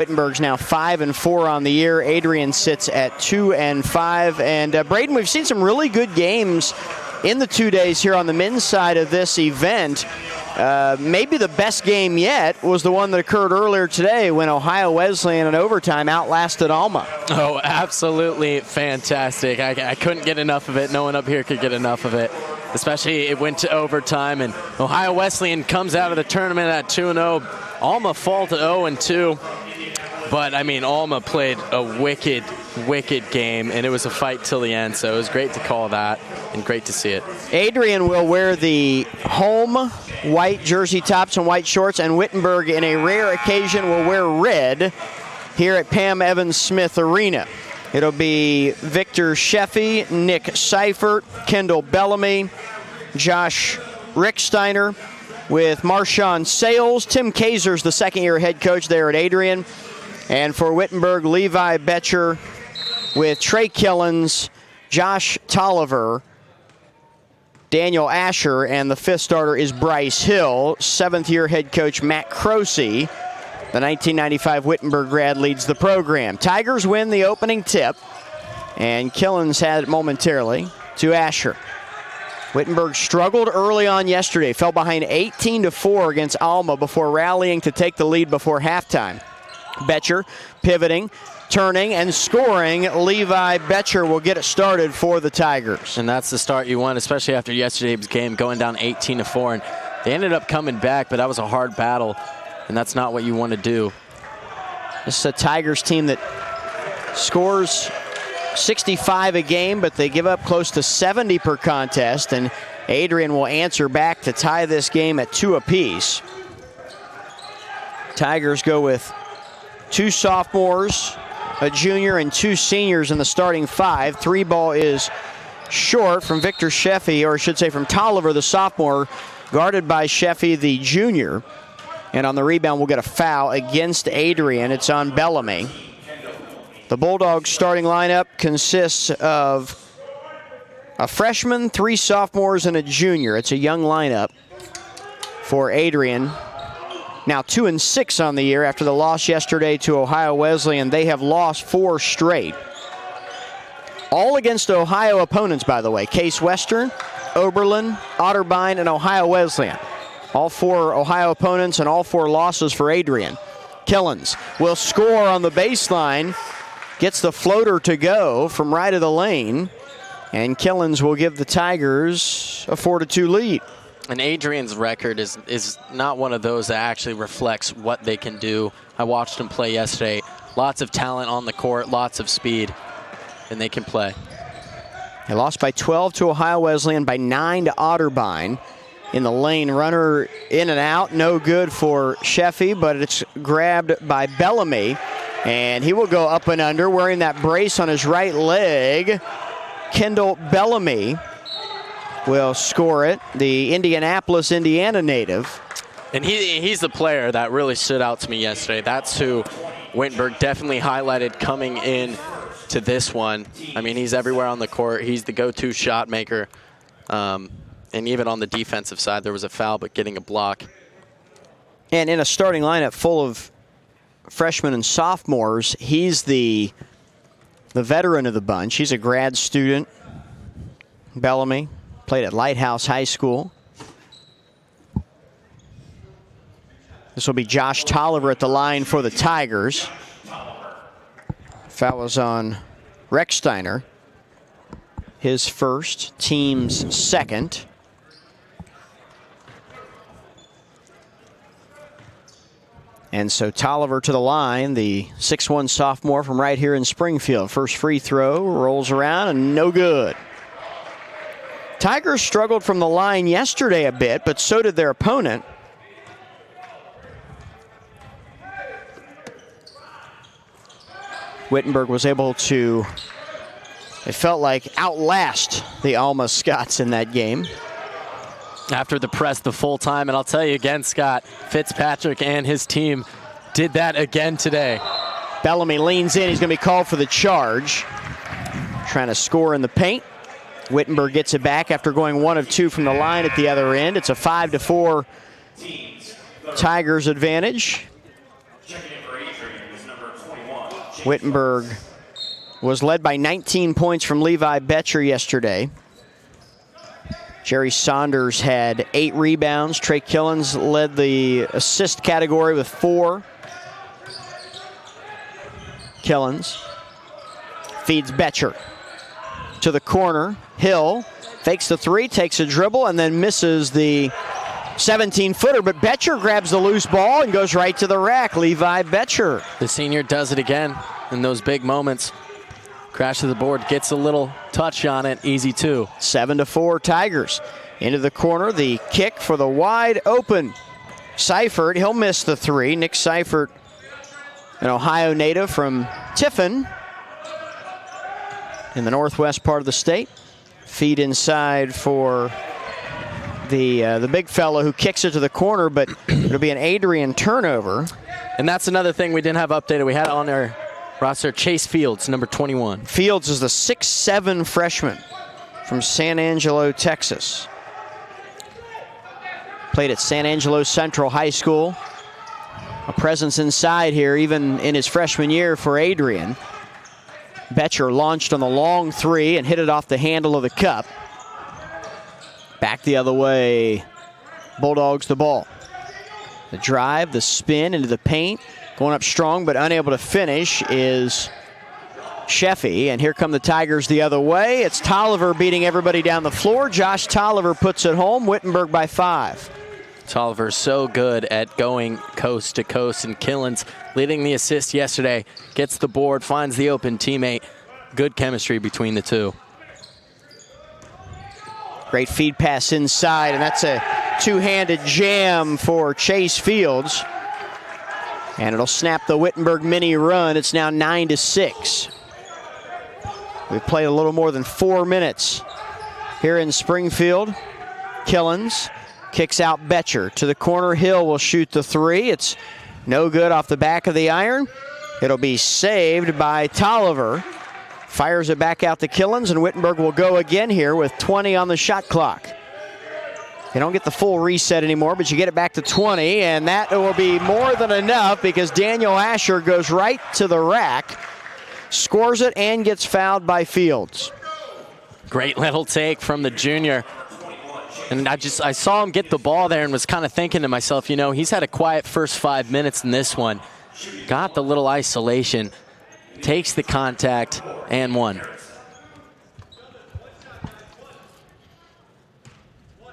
Wittenberg's now 5-4 on the year. Adrian sits at 2-5. And Braden, we've seen some really good games in the 2 days here on the men's side of this event. Maybe the best game yet was the one that occurred earlier today when Ohio Wesleyan in overtime outlasted Alma. Oh, absolutely fantastic. I couldn't get enough of it. No one up here could get enough of it. Especially it went to overtime, and Ohio Wesleyan comes out of the tournament at 2-0. Alma fall to 0-2. But, I mean, Alma played a wicked, wicked game, and it was a fight till the end. So it was great to call that and great to see it. Adrian will wear the home white jersey tops and white shorts, and Wittenberg, in a rare occasion, will wear red here at Pam Evans Smith Arena. It'll be Victor Sheffy, Nick Seifert, Kendall Bellamy, Josh Ricksteiner with Marshawn Sales. Tim Kazer's the second-year head coach there at Adrian. And for Wittenberg, Levi Betcher with Trey Killens, Josh Tolliver, Daniel Asher, and the fifth starter is Bryce Hill. Seventh-year head coach Matt Crosey, the 1995 Wittenberg grad, leads the program. Tigers win the opening tip, and Killens had it momentarily to Asher. Wittenberg struggled early on yesterday, fell behind 18-4 against Alma before rallying to take the lead before halftime. Betcher pivoting, turning, and scoring. Levi Betcher will get it started for the Tigers. And that's the start you want, especially after yesterday's game, going down 18-4. And they ended up coming back, but that was a hard battle, and that's not what you want to do. This is a Tigers team that scores 65 a game, but they give up close to 70 per contest, and Adrian will answer back to tie this game at 2 apiece. Tigers go with 2 sophomores, a junior, and 2 seniors in the starting 5. 3 ball is short from Victor Sheffy, or I should say from Tolliver, the sophomore, guarded by Sheffy, the junior. And on the rebound, we'll get a foul against Adrian. It's on Bellamy. The Bulldogs starting lineup consists of a freshman, 3 sophomores, and a junior. It's a young lineup for Adrian. Now 2-6 on the year after the loss yesterday to Ohio Wesleyan. They have lost 4 straight. All against Ohio opponents, by the way. Case Western, Oberlin, Otterbein, and Ohio Wesleyan. All 4 Ohio opponents and all 4 losses for Adrian. Killens will score on the baseline. Gets the floater to go from right of the lane. And Killens will give the Tigers a 4-2 lead. And Adrian's record is not one of those that actually reflects what they can do. I watched them play yesterday. Lots of talent on the court, lots of speed, and they can play. They lost by 12 to Ohio Wesleyan, by 9 to Otterbein. In the lane, runner in and out, no good for Sheffy, but it's grabbed by Bellamy, and he will go up and under, wearing that brace on his right leg. Kendall Bellamy will score it, the Indianapolis, Indiana native. And he's the player that really stood out to me yesterday. That's who Wittenberg definitely highlighted coming in to this one. I mean, he's everywhere on the court. He's the go-to shot maker. And even on the defensive side, there was a foul, but getting a block. And in a starting lineup full of freshmen and sophomores, he's the veteran of the bunch. He's a grad student. Bellamy played at Lighthouse High School. This will be Josh Tolliver at the line for the Tigers. Foul was on Recksteiner. His first, team's second. And so Tolliver to the line, the 6'1 sophomore from right here in Springfield. First free throw, rolls around, and no good. Tigers struggled from the line yesterday a bit, but so did their opponent. Wittenberg was able to, it felt like, outlast the Alma Scots in that game. After the press the full time, and I'll tell you again, Scott, Fitzpatrick and his team did that again today. Bellamy leans in, he's going to be called for the charge. Trying to score in the paint. Wittenberg gets it back after going 1 of 2 from the line at the other end. It's a 5-4 Tigers advantage. Wittenberg was led by 19 points from Levi Betcher yesterday. Jerry Saunders had 8 rebounds. Trey Killens led the assist category with 4. Killens feeds Betcher to the corner. Hill fakes the 3, takes a dribble, and then misses the 17-footer, but Betcher grabs the loose ball and goes right to the rack. Levi Betcher. The senior does it again in those big moments. Crash to the board, gets a little touch on it, easy 2. 7-4 Tigers. Into the corner, the kick for the wide open Seifert. He'll miss the 3. Nick Seifert, an Ohio native from Tiffin in the northwest part of the state. Feed inside for the big fellow who kicks it to the corner, but it'll be an Adrian turnover. And that's another thing we didn't have updated. We had on our roster Chase Fields, number 21. Fields is the 6'7" freshman from San Angelo, Texas. Played at San Angelo Central High School. A presence inside here, even in his freshman year for Adrian. Betcher launched on the long 3 and hit it off the handle of the cup. Back the other way, Bulldogs the ball. The drive, the spin into the paint. Going up strong but unable to finish is Sheffy. And here come the Tigers the other way. It's Tolliver beating everybody down the floor. Josh Tolliver puts it home. Wittenberg by 5. Tolliver's so good at going coast to coast, and Killens leading the assist yesterday. Gets the board, finds the open teammate. Good chemistry between the two. Great feed pass inside, and that's a two-handed jam for Chase Fields. And it'll snap the Wittenberg mini run. It's now 9-6. We've played a little more than 4 minutes here in Springfield. Killens kicks out Betcher to the corner. Hill will shoot the 3. It's no good off the back of the iron. It'll be saved by Tolliver. Fires it back out to Killens, and Wittenberg will go again here with 20 on the shot clock. You don't get the full reset anymore, but you get it back to 20, and that will be more than enough because Daniel Asher goes right to the rack, scores it, and gets fouled by Fields. Great little take from the junior. And I saw him get the ball there and was kind of thinking to myself, you know, he's had a quiet first 5 minutes in this one. Got the little isolation, takes the contact, and 1.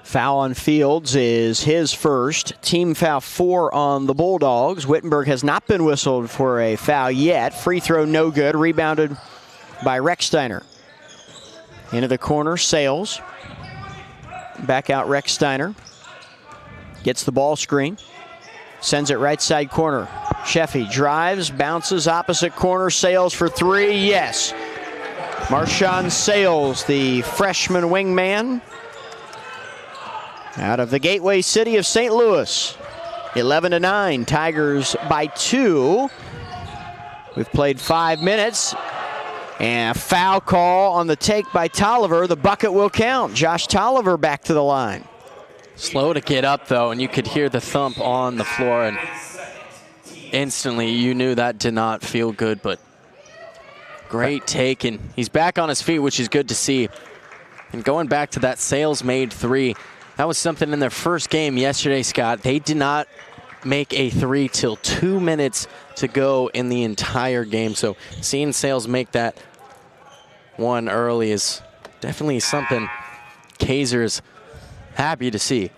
Foul on Fields is his first. Team foul 4 on the Bulldogs. Wittenberg has not been whistled for a foul yet. Free throw no good. Rebounded by Recksteiner. Into the corner, Sales. Back out Recksteiner. Gets the ball screen. Sends it right side corner. Sheffy drives, bounces opposite corner. Sales for 3, yes. Marshawn Sales, the freshman wingman, out of the gateway city of St. Louis. 11-9, Tigers by 2. We've played 5 minutes. And a foul call on the take by Tolliver. The bucket will count. Josh Tolliver back to the line. Slow to get up, though, and you could hear the thump on the floor, and instantly you knew that did not feel good, but great take, and he's back on his feet, which is good to see. And going back to that Sales-made 3, that was something in their first game yesterday, Scott. They did not make a 3 till 2 minutes to go in the entire game, so seeing Sales make that one early is definitely something Kaiser's happy to see.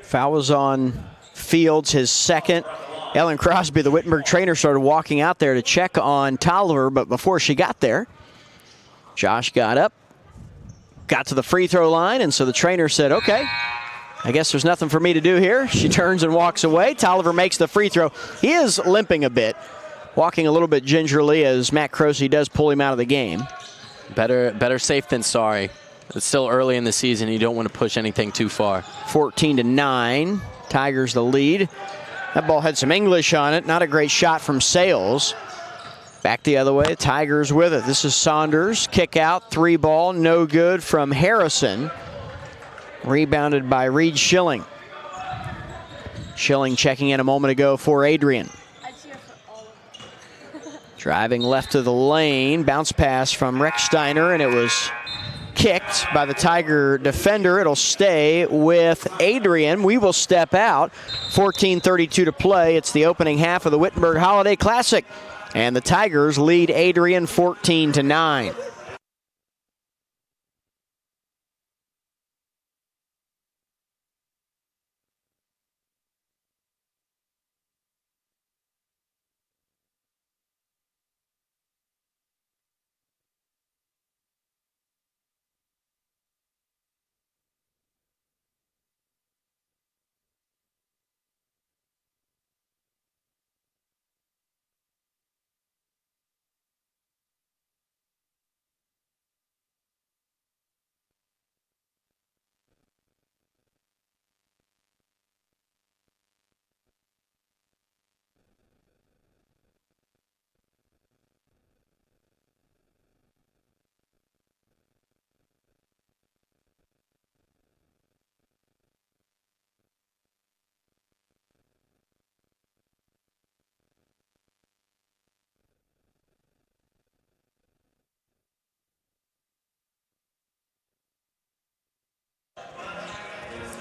Foul was on Fields, his second. Ellen Crosby, the Wittenberg trainer, started walking out there to check on Tolliver, but before she got there, Josh got up, got to the free throw line, and so the trainer said, okay, I guess there's nothing for me to do here. She turns and walks away. Tolliver makes the free throw. He is limping a bit, walking a little bit gingerly as Matt Croce does pull him out of the game. Better safe than sorry. It's still early in the season. You don't want to push anything too far. 14-9. Tigers the lead. That ball had some English on it. Not a great shot from Sales. Back the other way. Tigers with it. This is Saunders. Kick out. 3 ball. No good from Harrison. Rebounded by Reed Schilling. Schilling checking in a moment ago for Adrian. Driving left to the lane, bounce pass from Recksteiner, and it was kicked by the Tiger defender. It'll stay with Adrian. We will step out. 14:32 to play. It's the opening half of the Wittenberg Holiday Classic, and the Tigers lead Adrian 14-9.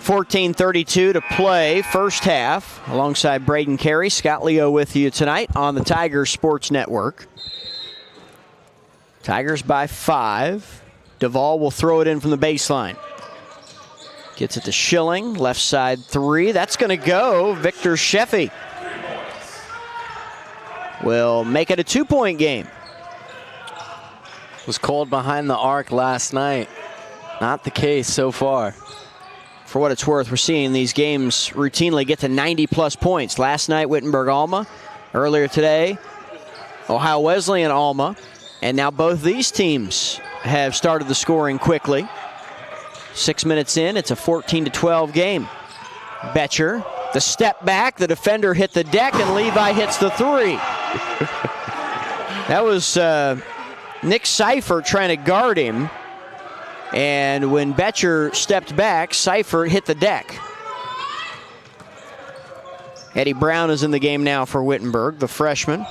$14:32 to play, first half. Alongside Braden Carey, Scott Leo with you tonight on the Tigers Sports Network. Tigers by 5. Duvall will throw it in from the baseline. Gets it to Schilling, left side 3. That's going to go. Victor Sheffy will make it a 2-point game. Was cold behind the arc last night. Not the case so far. For what it's worth, we're seeing these games routinely get to 90-plus points. Last night, Wittenberg-Alma. Earlier today, Ohio Wesleyan-Alma. And now both these teams have started the scoring quickly. 6 minutes in, it's a 14-12 game. Betcher, the step back, the defender hit the deck, and Levi hits the 3. That was Nick Seifert trying to guard him. And when Betcher stepped back, Seifert hit the deck. Eddie Brown is in the game now for Wittenberg, the freshman.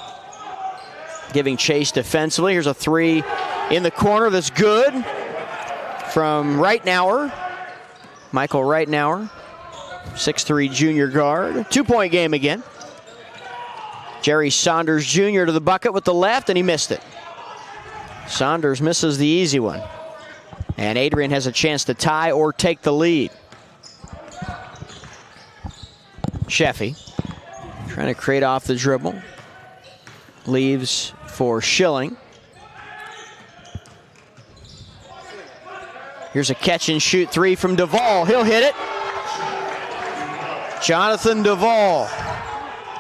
Giving chase defensively. Here's a 3 in the corner that's good from Reitnauer. Michael Reitnauer, 6'3" junior guard. 2-point game again. Jerry Saunders Jr. to the bucket with the left, and he missed it. Saunders misses the easy one. And Adrian has a chance to tie or take the lead. Sheffy trying to create off the dribble. Leaves for Schilling. Here's a catch and shoot 3 from Duvall. He'll hit it. Jonathan Duvall.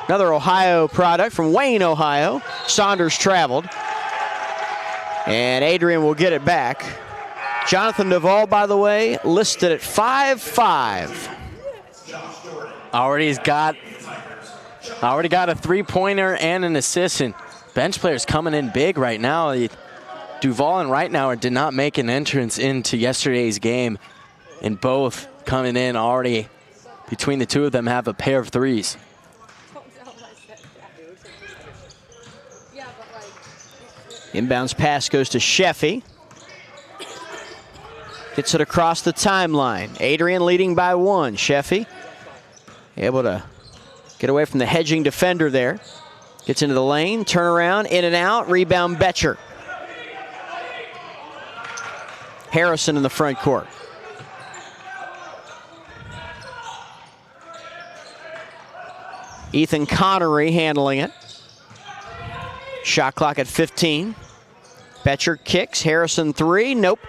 Another Ohio product from Wayne, Ohio. Saunders traveled. And Adrian will get it back. Jonathan Duvall, by the way, listed at 5'5". Already got a 3-pointer and an assist. And bench players coming in big right now. Duvall and Reitnauer did not make an entrance into yesterday's game. And both coming in already, between the two of them, have a pair of 3s. Inbounds pass goes to Sheffy. Gets it across the timeline. Adrian leading by 1. Sheffy able to get away from the hedging defender there. Gets into the lane, turn around, in and out, rebound Betcher. Harrison in the front court. Ethan Connery handling it. Shot clock at 15. Betcher kicks, Harrison 3, nope.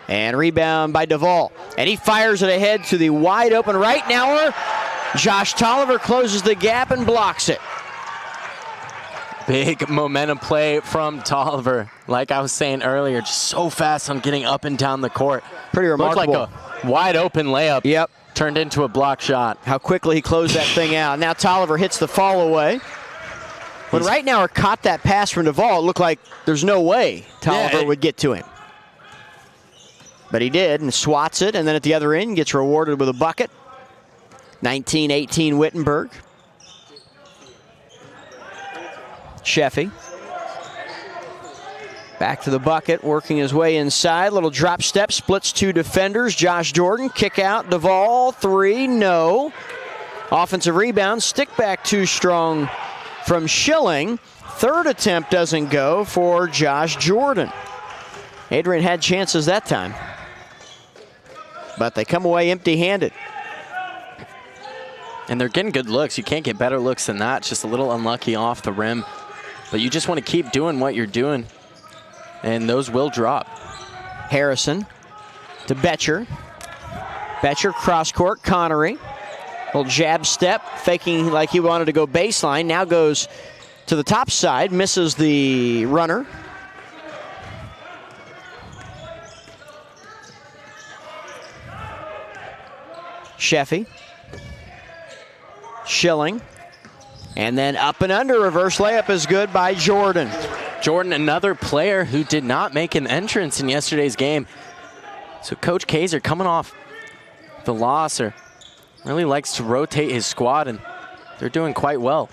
And rebound by Duvall. And he fires it ahead to the wide open Reitnauer. Josh Tolliver closes the gap and blocks it. Big momentum play from Tolliver. Like I was saying earlier, just so fast on getting up and down the court. Pretty remarkable. Looked like a wide open layup. Yep. Turned into a block shot. How quickly he closed that thing out. Now Tolliver hits the fall away. When Reitnauer caught that pass from Duvall, it looked like there's no way Tolliver would get to him. But he did, and swats it, and then at the other end gets rewarded with a bucket. 19-18 Wittenberg. Sheffy Back to the bucket, working his way inside. Little drop step, splits two defenders. Josh Jordan, kick out. Duvall, three, no. Offensive rebound, stick back too strong from Schilling. Third attempt doesn't go for Josh Jordan. Adrian had chances that time, but they come away empty-handed. And they're getting good looks. You can't get better looks than that. Just a little unlucky off the rim. But you just want to keep doing what you're doing, and those will drop. Harrison to Betcher. Betcher cross court, Connery. Little jab step, faking like he wanted to go baseline. Now goes to the top side, misses the runner. Sheffy. Schilling. And then up and under, reverse layup is good by Jordan. Jordan, another player who did not make an entrance in yesterday's game. So Coach Kaiser coming off the loss, or really likes to rotate his squad, and they're doing quite well.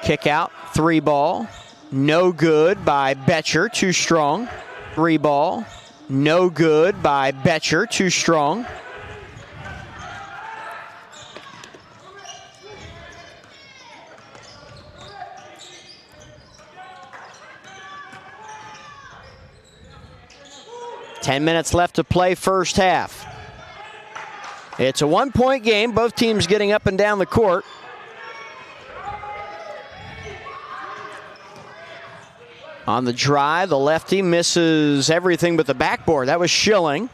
Kick out, three ball, no good by Betcher, too strong. Three ball, no good by Betcher, too strong. Ten minutes left to play first half. It's a one-point game, both teams getting up and down the court. On the drive, the lefty misses everything but the backboard. That was Schilling.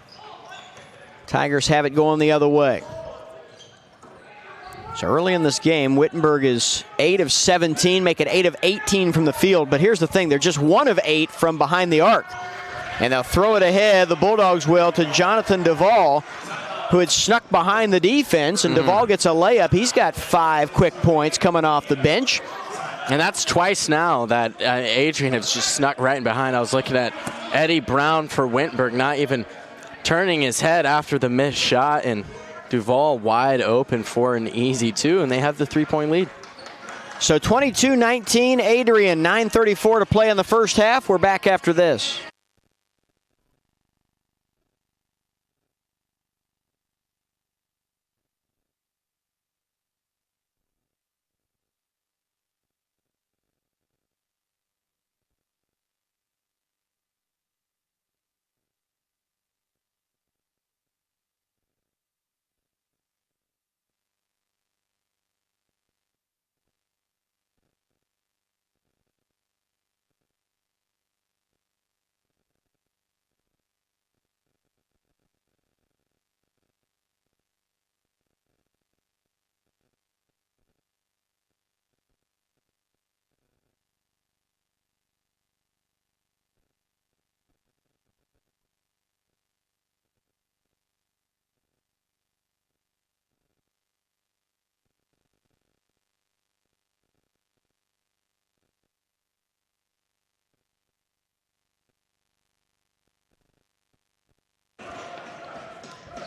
Tigers have it going the other way. So early in this game, Wittenberg is 8 of 17, make it 8 of 18 from the field. But here's the thing, they're just 1 of 8 from behind the arc. And they'll throw it ahead, the Bulldogs will, to Jonathan Duvall, who had snuck behind the defense, and Duvall gets a layup. He's got 5 quick points coming off the bench. And that's twice now that Adrian has just snuck right in behind. I was looking at Eddie Brown for Wittenberg, not even turning his head after the missed shot, and Duvall wide open for an easy 2, and they have the 3-point lead. So 22-19, Adrian, 9:34 to play in the first half. We're back after this.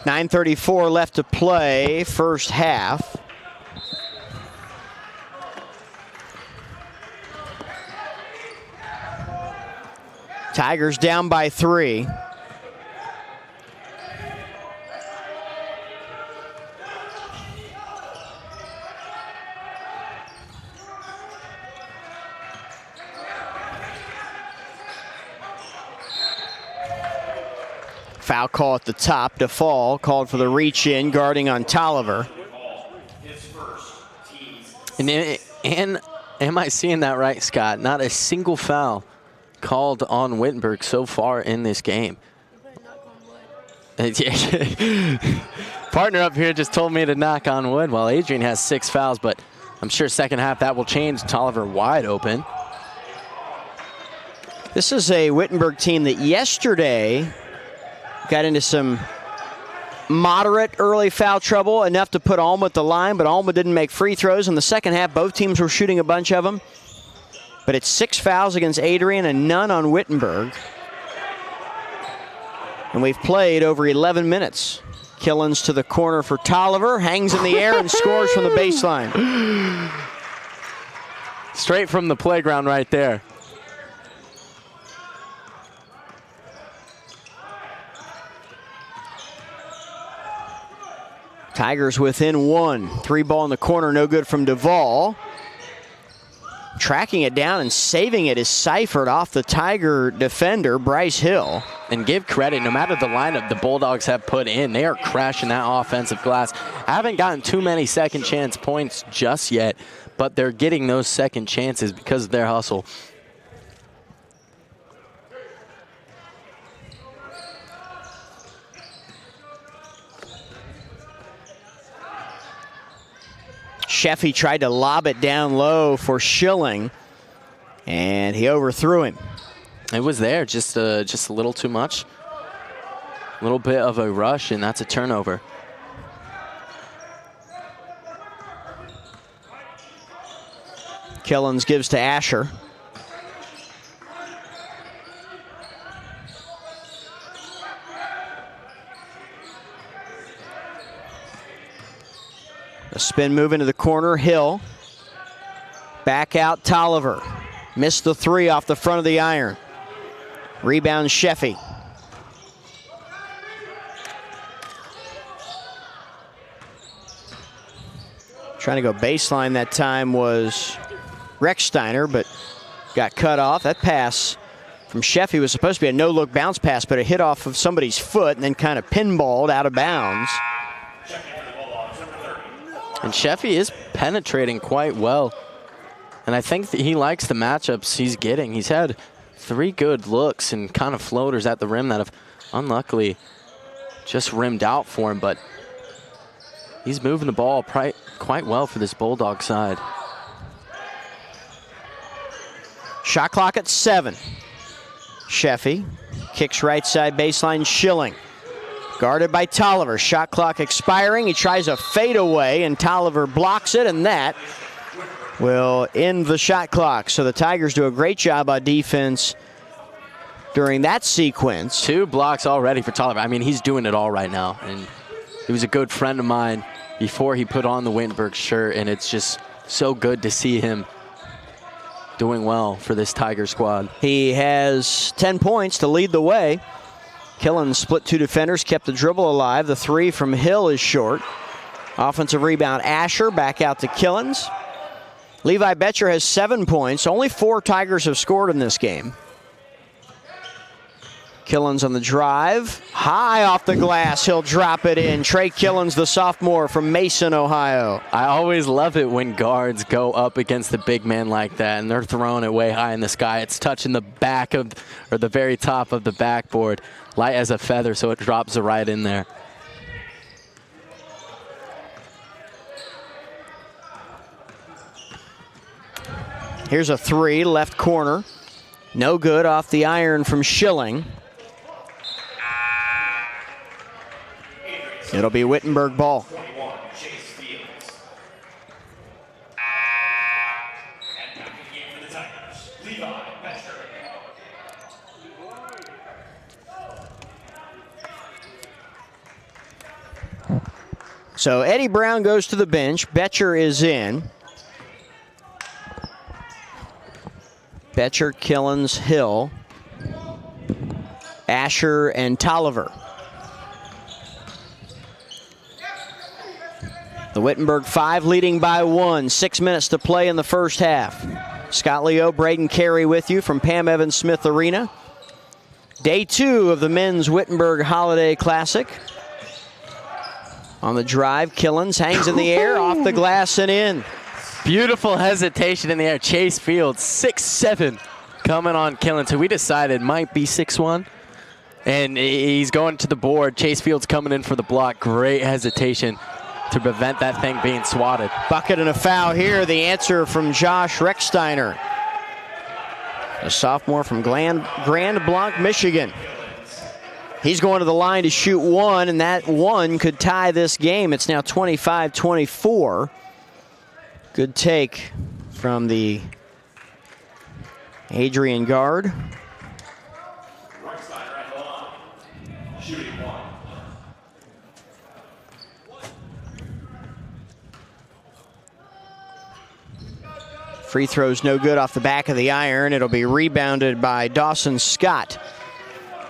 .934 left to play, first half. Tigers down by 3. Foul call at the top. Defall called for the reach in, guarding on Tolliver. And am I seeing that right, Scott? Not a single foul called on Wittenberg so far in this game. Partner up here just told me to knock on wood. Well, Adrian has 6 fouls, but I'm sure second half that will change. Tolliver wide open. This is a Wittenberg team that yesterday got into some moderate early foul trouble, enough to put Alma at the line, but Alma didn't make free throws. In the second half, both teams were shooting a bunch of them. But it's 6 fouls against Adrian and none on Wittenberg. And we've played over 11 minutes. Killens to the corner for Tolliver, hangs in the air and scores from the baseline. Straight from the playground right there. Tigers within one. 3-ball in the corner, no good from Duvall. Tracking it down and saving it is Seifert off the Tiger defender, Bryce Hill. And give credit, no matter the lineup the Bulldogs have put in, they are crashing that offensive glass. Haven't gotten too many second chance points just yet, but they're getting those second chances because of their hustle. Sheffy tried to lob it down low for Schilling, and he overthrew him. It was there, just a little too much. A little bit of a rush, and that's a turnover. Killens gives to Asher. A spin move into the corner, Hill. Back out, Tolliver. Missed the 3 off the front of the iron. Rebound, Sheffy. Trying to go baseline that time was Rechsteiner, but got cut off. That pass from Sheffy was supposed to be a no-look bounce pass, but it hit off of somebody's foot and then kind of pinballed out of bounds. And Sheffy is penetrating quite well. And I think that he likes the matchups he's getting. He's had 3 good looks and kind of floaters at the rim that have unluckily just rimmed out for him. But he's moving the ball quite well for this Bulldog side. Shot clock at 7. Sheffy kicks right side baseline, Schilling. Guarded by Tolliver. Shot clock expiring. He tries a fadeaway, and Tolliver blocks it, and that will end the shot clock. So the Tigers do a great job on defense during that sequence. 2 blocks already for Tolliver. I mean, he's doing it all right now. And he was a good friend of mine before he put on the Wittenberg shirt, and it's just so good to see him doing well for this Tiger squad. He has 10 points to lead the way. Killens split 2 defenders, kept the dribble alive. The 3 from Hill is short. Offensive rebound, Asher, back out to Killens. Levi Betcher has 7 points. Only 4 Tigers have scored in this game. Killens on the drive. High off the glass, he'll drop it in. Trey Killens, the sophomore from Mason, Ohio. I always love it when guards go up against the big man like that, and they're throwing it way high in the sky. It's touching the back of, or the very top of the backboard, light as a feather, so it drops it right in there. Here's a 3, left corner. No good off the iron from Schilling. It'll be Wittenberg ball. So Eddie Brown goes to the bench. Betcher is in. Betcher, Killens, Hill, Asher, and Tolliver. The Wittenberg 5 leading by 1. 6 minutes to play in the first half. Scott Leo, Braden Carey with you from Pam Evans Smith Arena. Day 2 of the men's Wittenberg Holiday Classic. On the drive, Killens hangs in the air, off the glass and in. Beautiful hesitation in the air. Chase Fields, 6'7", coming on Killens, who we decided might be 6'1". And he's going to the board. Chase Fields coming in for the block. Great hesitation to prevent that thing being swatted. Bucket and a foul here. The answer from Josh Rechsteiner, a sophomore from Grand Blanc, Michigan. He's going to the line to shoot 1, and that 1 could tie this game. It's now 25-24. Good take from the Adrian guard. Free throw's no good off the back of the iron. It'll be rebounded by Dawson Scott,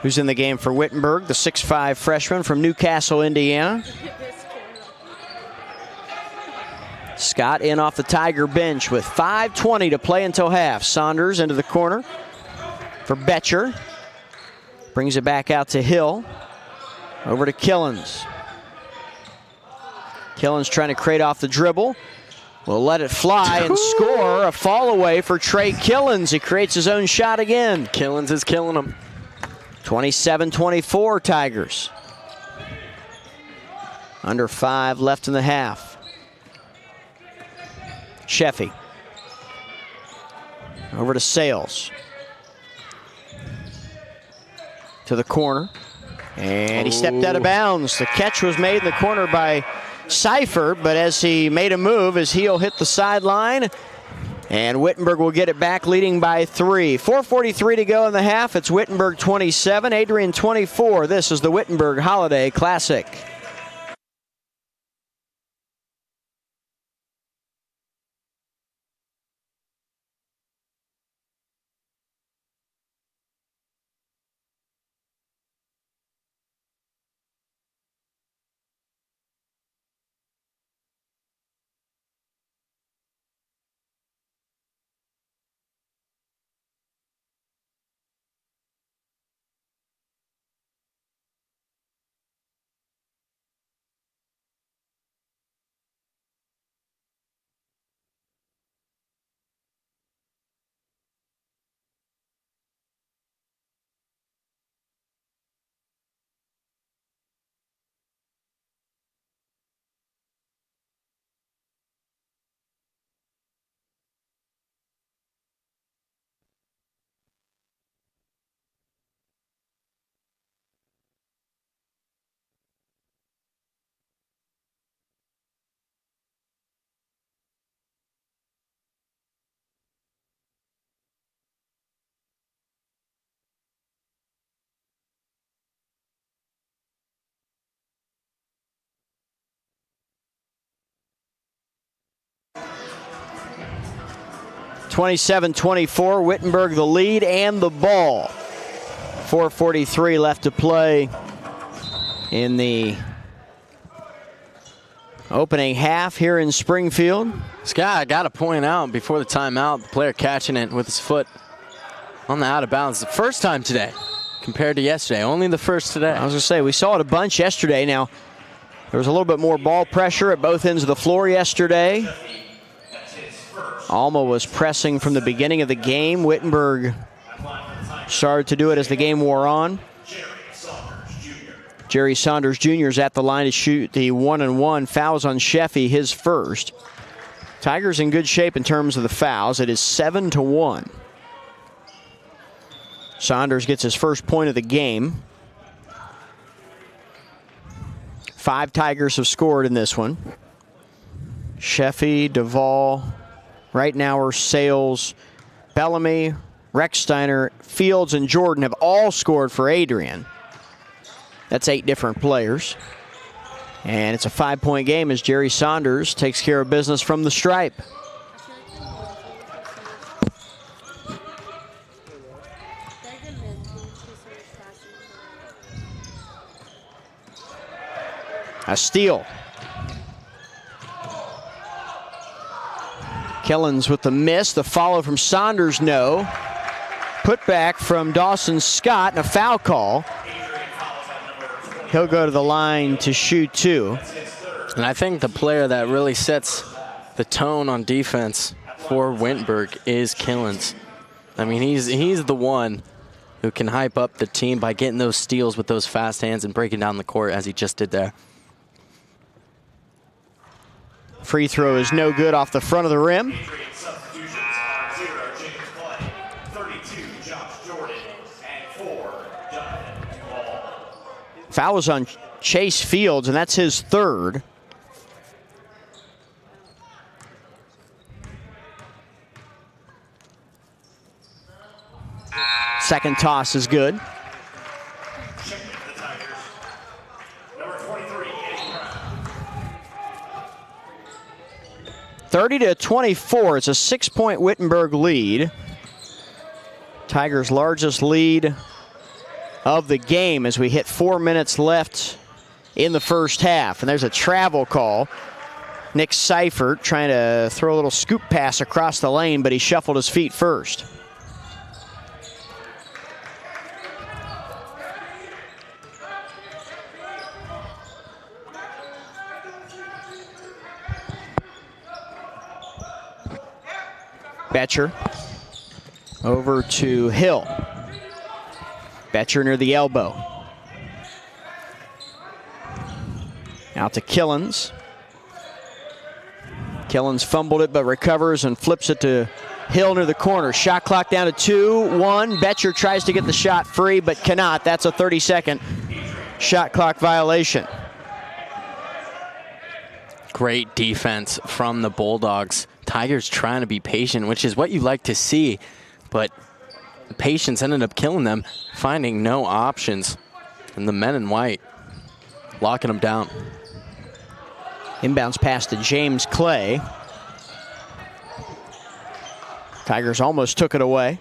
who's in the game for Wittenberg, the 6'5" freshman from Newcastle, Indiana. Scott in off the Tiger bench with 5:20 to play until half. Saunders into the corner for Betcher. Brings it back out to Hill. Over to Killens. Killens trying to create off the dribble. Will let it fly and score. A fall away for Trey Killens. He creates his own shot again. Killens is killing him. 27-24 Tigers. Under 5 left in the half. Sheffy. Over to Sales. To the corner. And he stepped out of bounds. The catch was made in the corner by Seifert, but as he made a move, his heel hit the sideline. And Wittenberg will get it back, leading by 3. 4:43 to go in the half. It's Wittenberg 27, Adrian 24. This is the Wittenberg Holiday Classic. (27-24), Wittenberg the lead and the ball. 4:43 left to play in the opening half here in Springfield. Scott, I got to point out before the timeout, the player catching it with his foot on the out of bounds. The first time today compared to yesterday. Only the first today. I was going to say, we saw it a bunch yesterday. Now, there was a little bit more ball pressure at both ends of the floor yesterday. Alma was pressing from the beginning of the game. Wittenberg started to do it as the game wore on. Jerry Saunders Jr. is at the line to shoot the 1-and-1. Fouls on Sheffy, his first. Tigers in good shape in terms of the fouls. It is 7-1. Saunders gets his first point of the game. 5 Tigers have scored in this one. Sheffy, Duvall, Reitnauer, Sales, Bellamy, Recksteiner, Fields, and Jordan have all scored for Adrian. That's 8 different players. And it's a 5-point game as Jerry Saunders takes care of business from the stripe. A steal. Killens with the miss. The follow from Saunders, no. Put back from Dawson Scott and a foul call. He'll go to the line to shoot 2. And I think the player that really sets the tone on defense for Wittenberg is Killens. I mean, he's the one who can hype up the team by getting those steals with those fast hands and breaking down the court as he just did there. Free throw is no good off the front of the rim. Foul was on Chase Fields, and that's his third. Second toss is good. 30-24. It's a 6-point Wittenberg lead. Tigers' largest lead of the game as we hit 4 minutes left in the first half. And there's a travel call Nick Seifert trying to throw a little scoop pass across the lane, but he shuffled his feet first. Betcher over to Hill. Betcher near the elbow. Out to Killens. Killens fumbled it but recovers and flips it to Hill near the corner. Shot clock down to 2-1. Betcher tries to get the shot free but cannot. That's a 30-second shot clock violation. Great defense from the Bulldogs. Tigers trying to be patient, which is what you like to see, but the patience ended up killing them, finding no options. And the men in white locking them down. Inbounds pass to James Clay. Tigers almost took it away.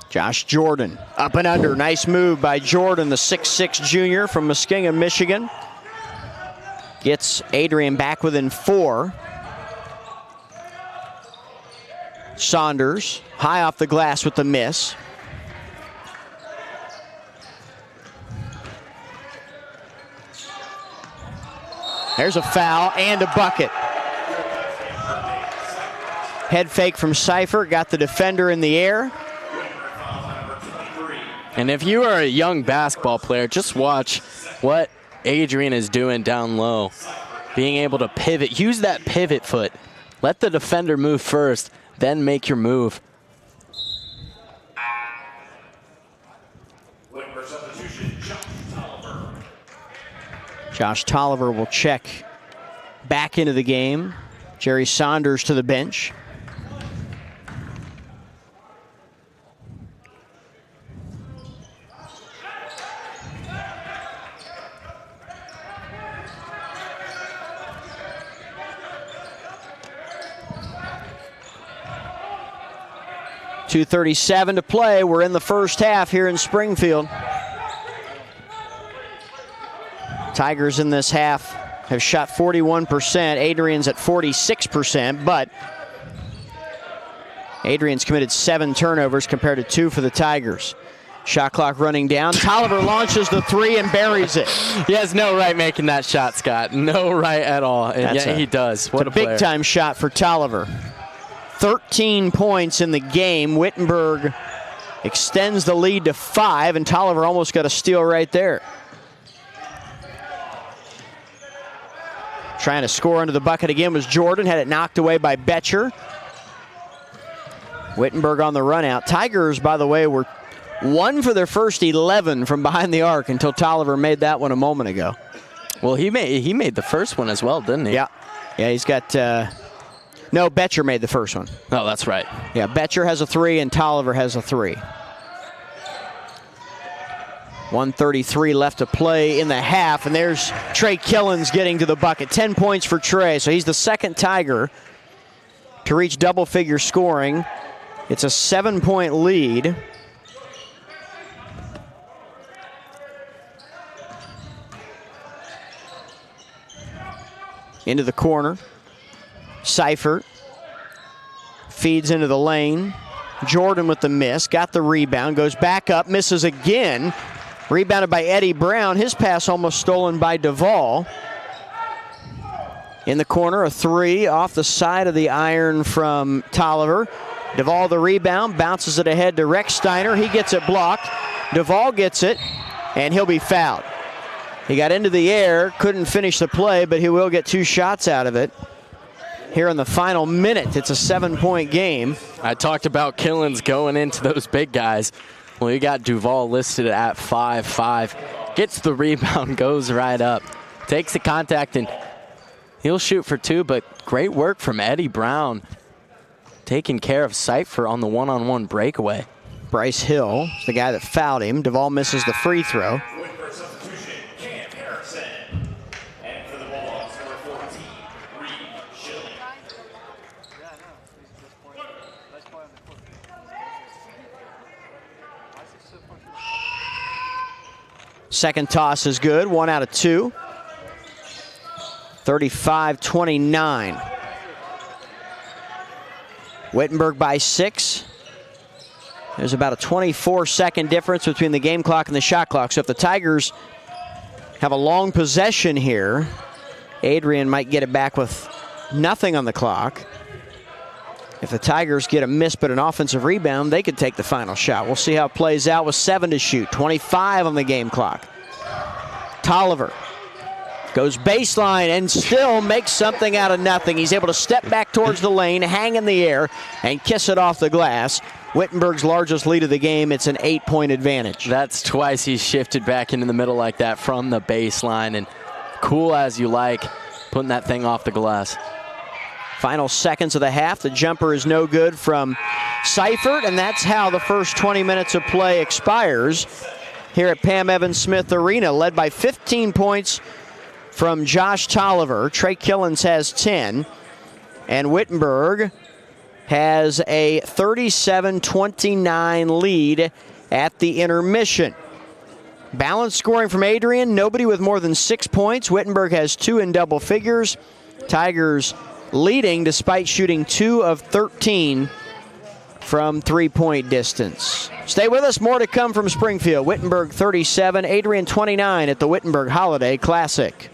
Josh Jordan, up and under. Nice move by Jordan, the 6'6 junior from Muskingum, Michigan. Gets Adrian back within 4. Saunders, high off the glass with the miss. There's a foul and a bucket. Head fake from Seifert, got the defender in the air. And if you are a young basketball player, just watch what Adrian is doing down low. Being able to pivot, use that pivot foot. Let the defender move first, then make your move. Josh Tolliver will check back into the game. Jerry Saunders to the bench. .237 to play. We're in the first half here in Springfield. Tigers in this half have shot 41%. Adrian's at 46%, but Adrian's committed 7 turnovers compared to 2 for the Tigers. Shot clock running down. Tolliver launches the 3 and buries it. He has no right making that shot, Scott. No right at all. And yet he does. What a big time shot for Tolliver. 13 points in the game. Wittenberg extends the lead to 5, and Tolliver almost got a steal right there. Trying to score under the bucket again was Jordan. Had it knocked away by Betcher. Wittenberg on the run out. Tigers, by the way, were 1 for their first 11 from behind the arc until Tolliver made that one a moment ago. Well, he made the first one as well, didn't he? Yeah. Yeah, he's got... No, Betcher made the first one. Oh, that's right. Yeah, Betcher has a 3 and Tolliver has a 3. 1:33 left to play in the half, and there's Trey Killens getting to the bucket. 10 points for Trey, so he's the second Tiger to reach double-figure scoring. It's a 7-point lead. Into the corner. Seifert feeds into the lane. Jordan with the miss, got the rebound, goes back up, misses again. Rebounded by Eddie Brown. His pass almost stolen by Duvall. In the corner, a 3 off the side of the iron from Tolliver. Duvall the rebound, bounces it ahead to Rechsteiner. He gets it blocked. Duvall gets it, and he'll be fouled. He got into the air, couldn't finish the play, but he will get 2 shots out of it. Here in the final minute, it's a 7-point game. I talked about Killens going into those big guys. Well, you got Duvall listed at 5'5". Gets the rebound, goes right up. Takes the contact, and he'll shoot for 2, but great work from Eddie Brown. Taking care of Seifert on the one-on-one breakaway. Bryce Hill is the guy that fouled him. Duvall misses the free throw. Second toss is good, 1 out of 2. 35-29. Wittenberg by 6. There's about a 24-second difference between the game clock and the shot clock. So if the Tigers have a long possession here, Adrian might get it back with nothing on the clock. If the Tigers get a miss but an offensive rebound, they could take the final shot. We'll see how it plays out with 7 to shoot. 25 on the game clock. Tolliver goes baseline and still makes something out of nothing. He's able to step back towards the lane, hang in the air, and kiss it off the glass. Wittenberg's largest lead of the game. It's an 8-point advantage. That's twice he's shifted back into the middle like that from the baseline. And cool as you like, putting that thing off the glass. Final seconds of the half. The jumper is no good from Seifert, and that's how the first 20 minutes of play expires here at Pam Evans Smith Arena, led by 15 points from Josh Tolliver. Trey Killens has 10, and Wittenberg has a 37-29 lead at the intermission. Balanced scoring from Adrian, nobody with more than 6 points. Wittenberg has 2 in double figures. Tigers leading despite shooting 2 of 13 from three-point distance. Stay with us, more to come from Springfield. Wittenberg 37, Adrian 29 at the Wittenberg Holiday Classic.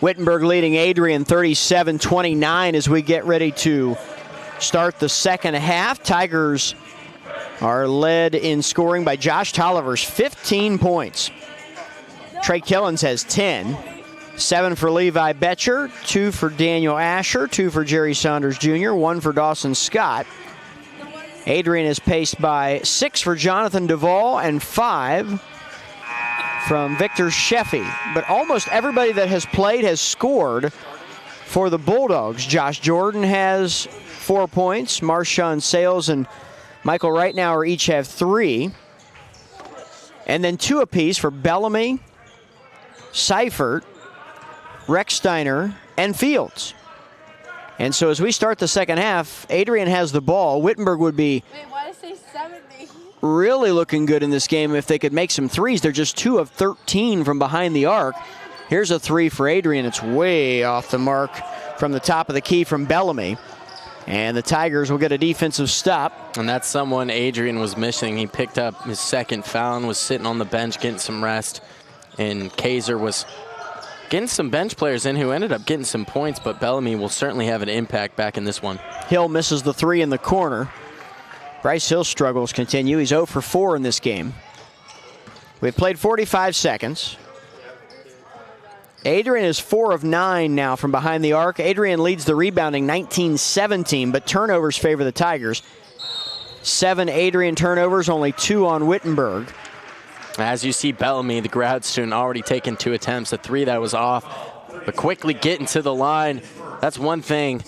Wittenberg leading Adrian 37-29 as we get ready to start the second half. Tigers are led in scoring by Josh Tolliver's 15 points. Trey Killens has 10. 7 for Levi Betcher, 2 for Daniel Asher, 2 for Jerry Saunders Jr., 1 for Dawson Scott. Adrian is paced by 6 for Jonathan Duvall and 5 from Victor Sheffy. But almost everybody that has played has scored for the Bulldogs. Josh Jordan has 4 points. Marshawn Sales and Michael Reitnauer each have 3. And then 2 apiece for Bellamy, Seifert, Recksteiner, and Fields. And so as we start the second half, Adrian has the ball. Wittenberg would be really looking good in this game if they could make some threes. They're just 2 of 13 from behind the arc. Here's a 3 for Adrian. It's way off the mark from the top of the key from Bellamy. And the Tigers will get a defensive stop. And that's someone Adrian was missing. He picked up his second foul and was sitting on the bench getting some rest. And Kaiser was getting some bench players in who ended up getting some points, but Bellamy will certainly have an impact back in this one. Hill misses the 3 in the corner. Bryce Hill's struggles continue. He's 0 for 4 in this game. We've played 45 seconds. Adrian is 4 of 9 now from behind the arc. Adrian leads the rebounding 19-17, but turnovers favor the Tigers. 7 Adrian turnovers, only 2 on Wittenberg. As you see Bellamy, the grad student, already taking 2 attempts. A 3 that was off, but quickly getting to the line. That's one thing.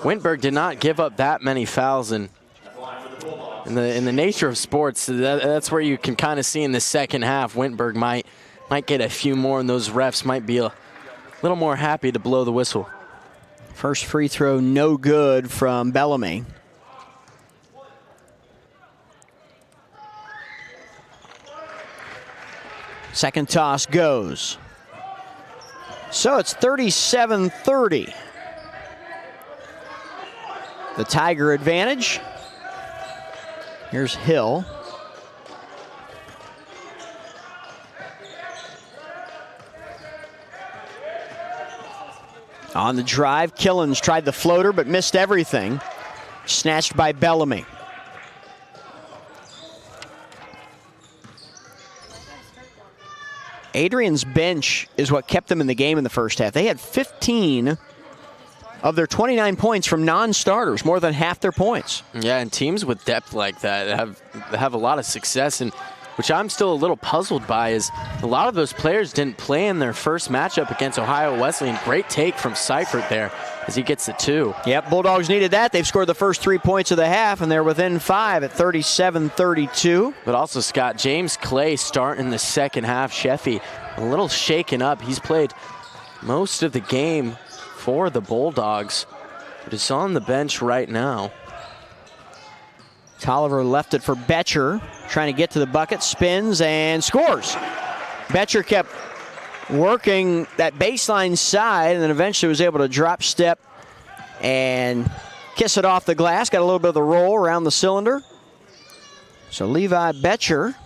Wittenberg did not give up that many fouls, and in the nature of sports, that's where you can kind of see in the second half, Wittenberg might get a few more, and those refs might be a little more happy to blow the whistle. First free throw, no good from Bellamy. Second toss goes. So it's 37-30. The Tiger advantage. Here's Hill. On the drive, Killens tried the floater but missed everything. Snatched by Bellamy. Adrian's bench is what kept them in the game in the first half. They had 15 of their 29 points from non-starters, more than half their points. Yeah, and teams with depth like that have a lot of success, and which I'm still a little puzzled by is a lot of those players didn't play in their first matchup against Ohio Wesleyan. Great take from Seifert there as he gets the 2. Yep, Bulldogs needed that. They've scored the first 3 points of the half, and they're within 5 at 37-32. But also, Scott, James Clay starting the second half. Sheffy a little shaken up. He's played most of the game for the Bulldogs, but is on the bench right now. Tolliver left it for Betcher, trying to get to the bucket, spins and scores. Betcher kept working that baseline side and then eventually was able to drop step and kiss it off the glass. Got a little bit of the roll around the cylinder. So Levi Betcher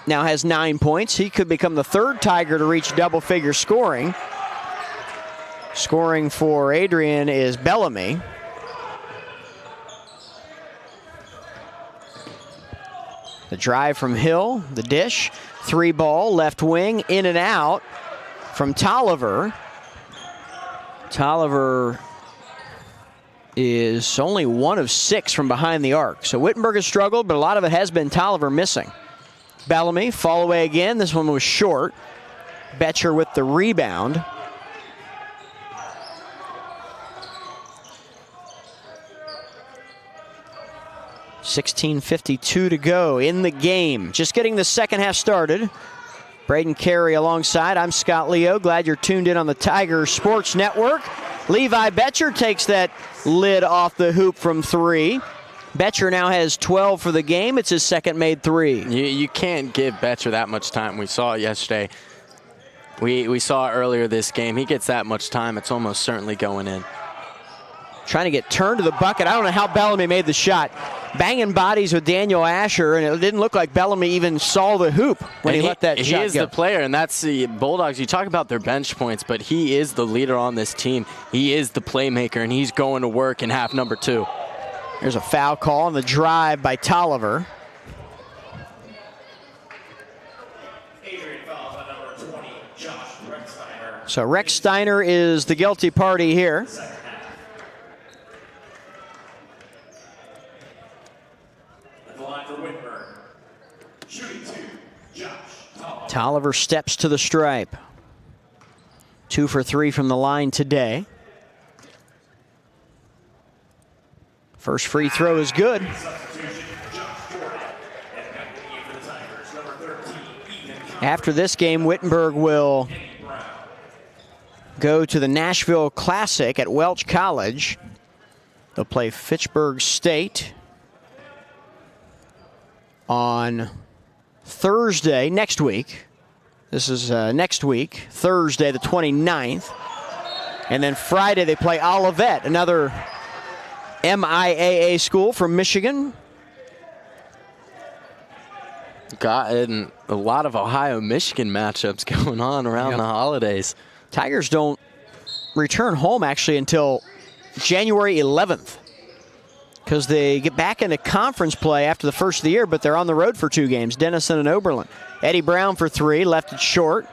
now has 9 points. He could become the 3rd Tiger to reach double-figure scoring. Scoring for Adrian is Bellamy. The drive from Hill, the dish, 3 ball, left wing, in and out from Tolliver. Tolliver is only 1 of 6 from behind the arc. So Wittenberg has struggled, but a lot of it has been Tolliver missing. Bellamy, fall away again. This one was short. Betcher with the rebound. .52 to go in the game. Just getting the second half started. Braden Carey alongside. I'm Scott Leo. Glad you're tuned in on the Tiger Sports Network. Levi Betcher takes that lid off the hoop from 3. Betcher now has 12 for the game. It's his second made 3. You can't give Betcher that much time. We saw it yesterday. We saw it earlier this game. He gets that much time, it's almost certainly going in. trying to get turned to the bucket. I don't know how Bellamy made the shot. Banging bodies with Daniel Asher, and it didn't look like Bellamy even saw the hoop when he let that shot go. He is the player, and that's the Bulldogs. You talk about their bench points, but he is the leader on this team. He is the playmaker, and he's going to work in half number 2. There's a foul call on the drive by Tolliver. Adrian fouls on number 20, Josh Rexsteiner. So Rexsteiner is the guilty party here. At the line for Whitburn. Shooting 2, Josh Tolliver. Tolliver steps to the stripe. 2 for 3 from the line today. First free throw is good. After this game, Wittenberg will go to the Nashville Classic at Welch College. They'll play Fitchburg State on Thursday next week. This is next week, Thursday the 29th. And then Friday they play Olivet, another MIAA school from Michigan. Gotten a lot of Ohio-Michigan matchups going on around the holidays. Tigers don't return home actually until January 11th because they get back into conference play after the first of the year, but they're on the road for 2 games, Denison and Oberlin. Eddie Brown for 3, left it short.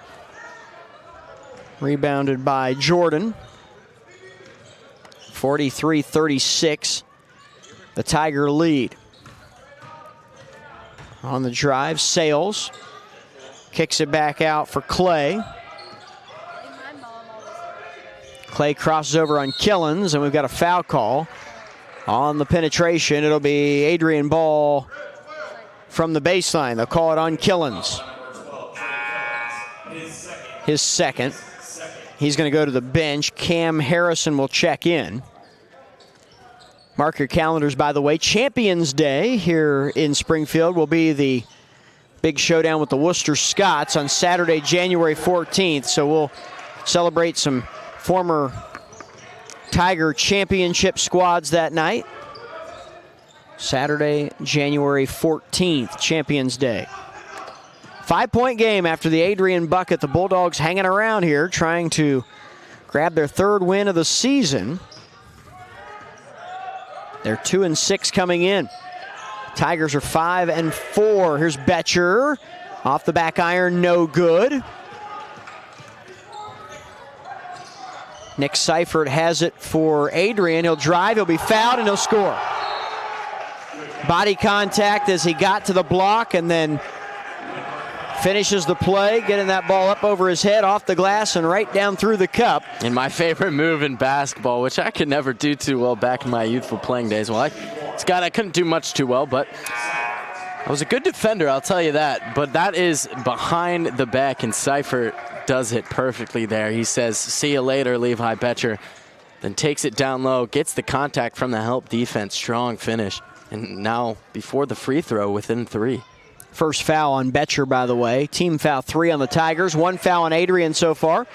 Rebounded by Jordan. 43-36, the Tiger lead. On the drive, Sales kicks it back out for Clay. Clay crosses over on Killens, and we've got a foul call on the penetration. It'll be Adrian Ball from the baseline. They'll call it on Killens. His second. He's going to go to the bench. Cam Harrison will check in. Mark your calendars, by the way. Champions Day here in Springfield will be the big showdown with the Worcester Scots on Saturday, January 14th. So we'll celebrate some former Tiger championship squads that night. Saturday, January 14th, Champions Day. 5-point game after the Adrian bucket. The Bulldogs hanging around here, trying to grab their 3rd win of the season. They're 2-6 coming in. Tigers are 5-4. Here's Betcher. Off the back iron, no good. Nick Seifert has it for Adrian. He'll drive, he'll be fouled, and he'll score. Body contact as he got to the block and then finishes the play, getting that ball up over his head, off the glass, and right down through the cup. And my favorite move in basketball, which I could never do too well back in my youthful playing days. Well, I couldn't do much too well, but I was a good defender, I'll tell you that. But that is behind the back, and Seifert does it perfectly there. He says, "See you later, Levi Betcher." Then takes it down low, gets the contact from the help defense. Strong finish. And now, before the free throw, within 3. First foul on Betcher, by the way. Team foul 3 on the Tigers. 1 foul on Adrian so far.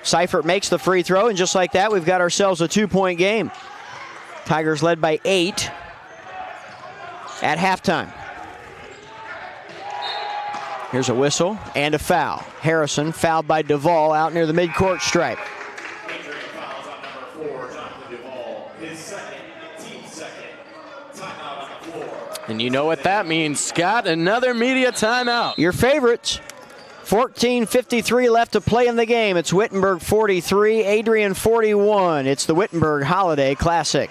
Seifert makes the free throw, and just like that, we've got ourselves a 2-point game. Tigers led by 8 at halftime. Here's a whistle and a foul. Harrison fouled by Duvall out near the midcourt stripe. Adrian fouls on number 4, Jonathan Duvall. His second, team second. Timeout on the floor. And you know what that means, Scott. Another media timeout. Your favorites. 14:53 left to play in the game. It's Wittenberg 43, Adrian 41. It's the Wittenberg Holiday Classic.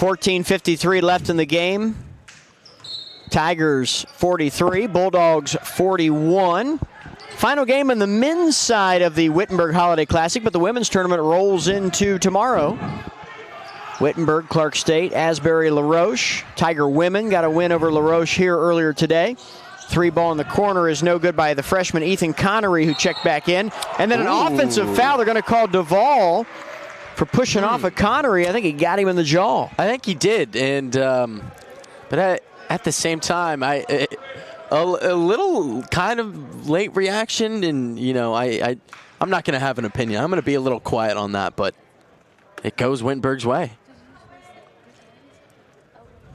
14:53 left in the game. Tigers 43, Bulldogs 41. Final game in the men's side of the Wittenberg Holiday Classic, but the women's tournament rolls into tomorrow. Wittenberg, Clark State, Asbury, LaRoche. Tiger women got a win over LaRoche here earlier today. 3-ball in the corner is no good by the freshman Ethan Connery, who checked back in. And then an offensive foul. They're going to call Duvall for pushing off of Connery. I think he got him in the jaw. I think he did. And but at the same time, a little kind of late reaction. And, you know, I'm not going to have an opinion. I'm going to be a little quiet on that. But it goes Wittenberg's way.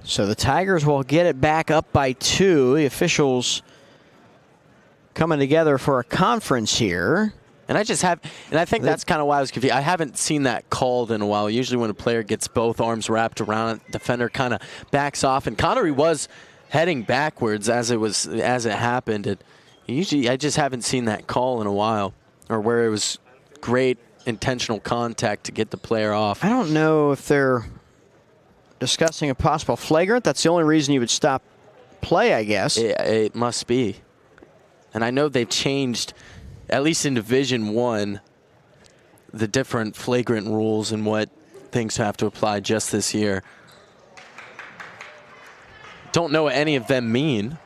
So the Tigers will get it back up by 2. The officials coming together for a conference here. And I think that's kind of why I was confused. I haven't seen that called in a while. Usually when a player gets both arms wrapped around it, defender kind of backs off. And Connery was heading backwards as it happened. And usually I just haven't seen that call in a while, or where it was great intentional contact to get the player off. I don't know if they're discussing a possible flagrant. That's the only reason you would stop play, I guess. It must be. And I know they've changed, at least in Division I, the different flagrant rules and what things have to apply just this year. Don't know what any of them mean.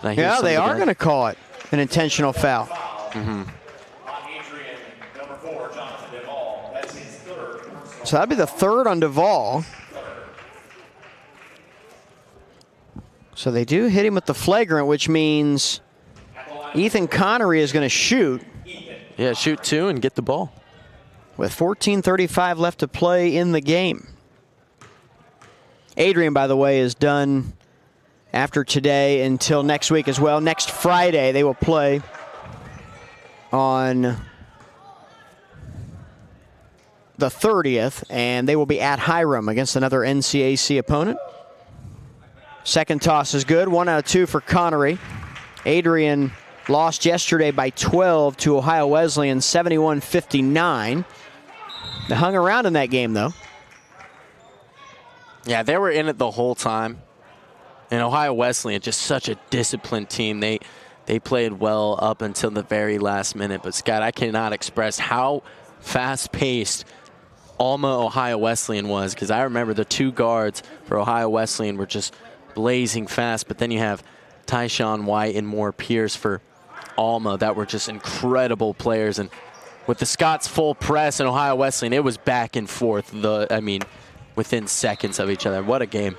Yeah, they are going to call it an intentional foul. Mm-hmm. Adrian, number 4, Jonathan Duvall. That's his 3rd. So that'd be the 3rd on Duvall. So they do hit him with the flagrant, which means Ethan Connery is going to shoot. Yeah, shoot 2 and get the ball. With 14:35 left to play in the game. Adrian, by the way, is done after today until next week as well. Next Friday, they will play on the 30th, and they will be at Hiram against another NCAC opponent. Second toss is good. 1 out of 2 for Connery. Adrian lost yesterday by 12 to Ohio Wesleyan, 71-59. They hung around in that game, though. Yeah, they were in it the whole time. And Ohio Wesleyan, just such a disciplined team. They played well up until the very last minute. But, Scott, I cannot express how fast-paced Alma Ohio Wesleyan was, because I remember the 2 guards for Ohio Wesleyan were just blazing fast. But then you have Tyshawn White and Moore Pierce for Alma that were just incredible players. And with the Scots full press and Ohio Wesleyan, it was back and forth. Within seconds of each other. What a game.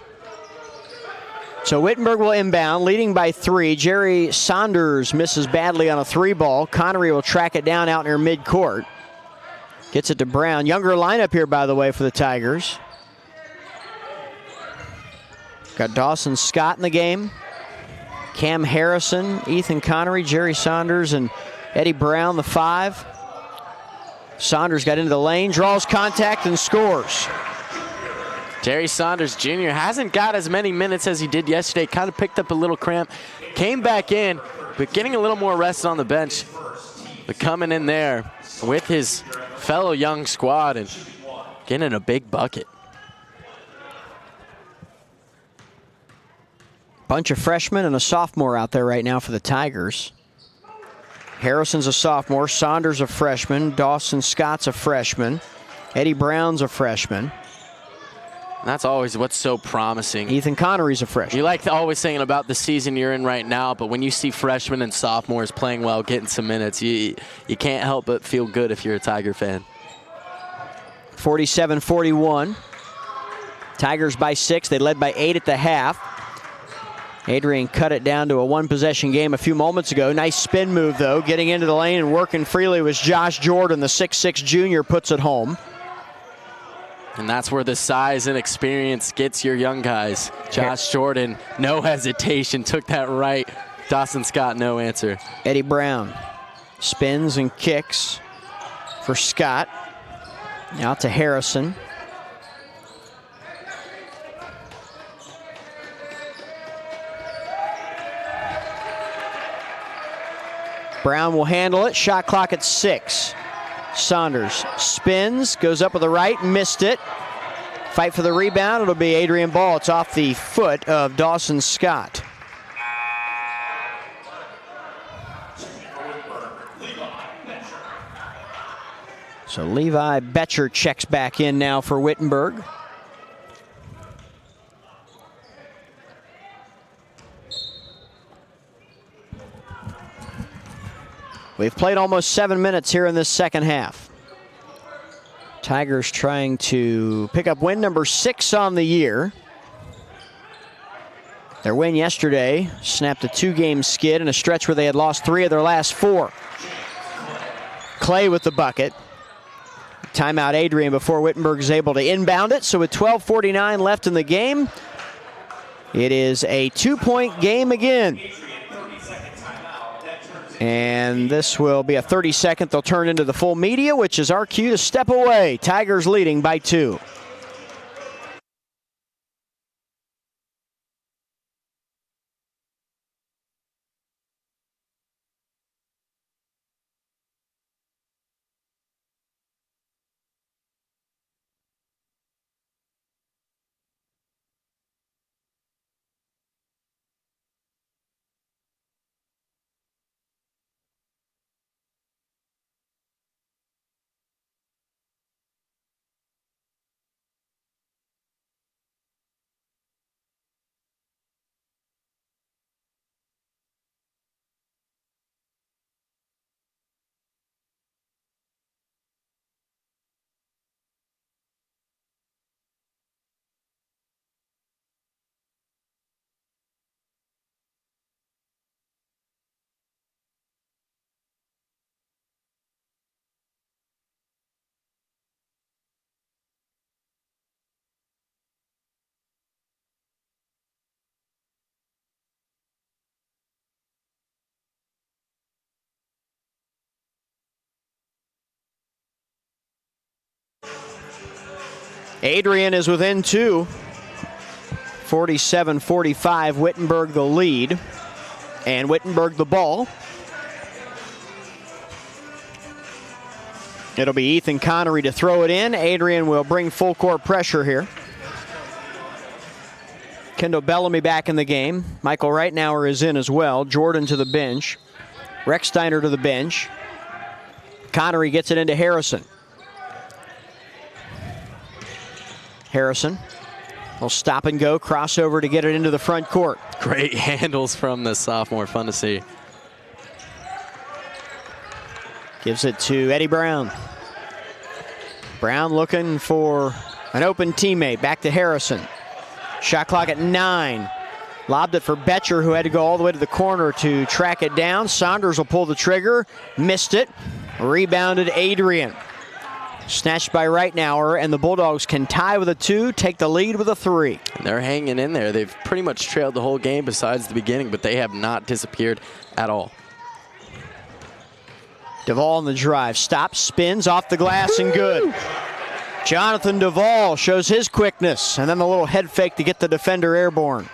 So Wittenberg will inbound, leading by 3. Jerry Saunders misses badly on a 3-ball. Connery will track it down out near midcourt. Gets it to Brown. Younger lineup here, by the way, for the Tigers. Got Dawson Scott in the game. Cam Harrison, Ethan Connery, Jerry Saunders, and Eddie Brown, the 5. Saunders got into the lane, draws contact, and scores. Jerry Saunders Jr. hasn't got as many minutes as he did yesterday. Kind of picked up a little cramp. Came back in, but getting a little more rest on the bench. But coming in there with his fellow young squad and getting a big bucket. Bunch of freshmen and a sophomore out there right now for the Tigers. Harrison's a sophomore. Saunders a freshman. Dawson Scott's a freshman. Eddie Brown's a freshman. And that's always what's so promising. Ethan Connery's a freshman. You like always saying about the season you're in right now, but when you see freshmen and sophomores playing well, getting some minutes, you can't help but feel good if you're a Tiger fan. 47-41. Tigers by 6. They led by 8 at the half. Adrian cut it down to a 1-possession game a few moments ago. Nice spin move, though. Getting into the lane and working freely was Josh Jordan. The 6'6 junior puts it home. And that's where the size and experience gets your young guys. Josh Jordan, no hesitation, took that right. Dawson Scott, no answer. Eddie Brown spins and kicks for Scott. Out to Harrison. Brown will handle it. Shot clock at 6. Saunders spins, goes up with the right, missed it. Fight for the rebound. It'll be Adrian Ball. It's off the foot of Dawson Scott. So Levi Betcher checks back in now for Wittenberg. We've played almost 7 minutes here in this second half. Tigers trying to pick up win number 6 on the year. Their win yesterday snapped a 2-game skid in a stretch where they had lost 3 of their last 4. Clay with the bucket. Timeout Adrian before Wittenberg is able to inbound it. So with 12:49 left in the game, it is a 2-point game again. And this will be a 30-second. They'll turn into the full media, which is our cue to step away. Tigers leading by 2. Adrian is within 2. 47-45, Wittenberg the lead. And Wittenberg the ball. It'll be Ethan Connery to throw it in. Adrian will bring full court pressure here. Kendall Bellamy back in the game. Michael Reitnauer is in as well. Jordan to the bench. Rex Steiner to the bench. Connery gets it into Harrison. Harrison will stop and go, crossover to get it into the front court. Great handles from the sophomore, fun to see. Gives it to Eddie Brown. Brown looking for an open teammate, back to Harrison. Shot clock at 9. Lobbed it for Betcher, who had to go all the way to the corner to track it down. Saunders will pull the trigger, missed it. Rebounded Adrian. Snatched by Reitnauer, and the Bulldogs can tie with a 2, take the lead with a 3. And they're hanging in there. They've pretty much trailed the whole game besides the beginning, but they have not disappeared at all. Duvall on the drive, stops, spins off the glass, and good. Jonathan Duvall shows his quickness, and then the little head fake to get the defender airborne.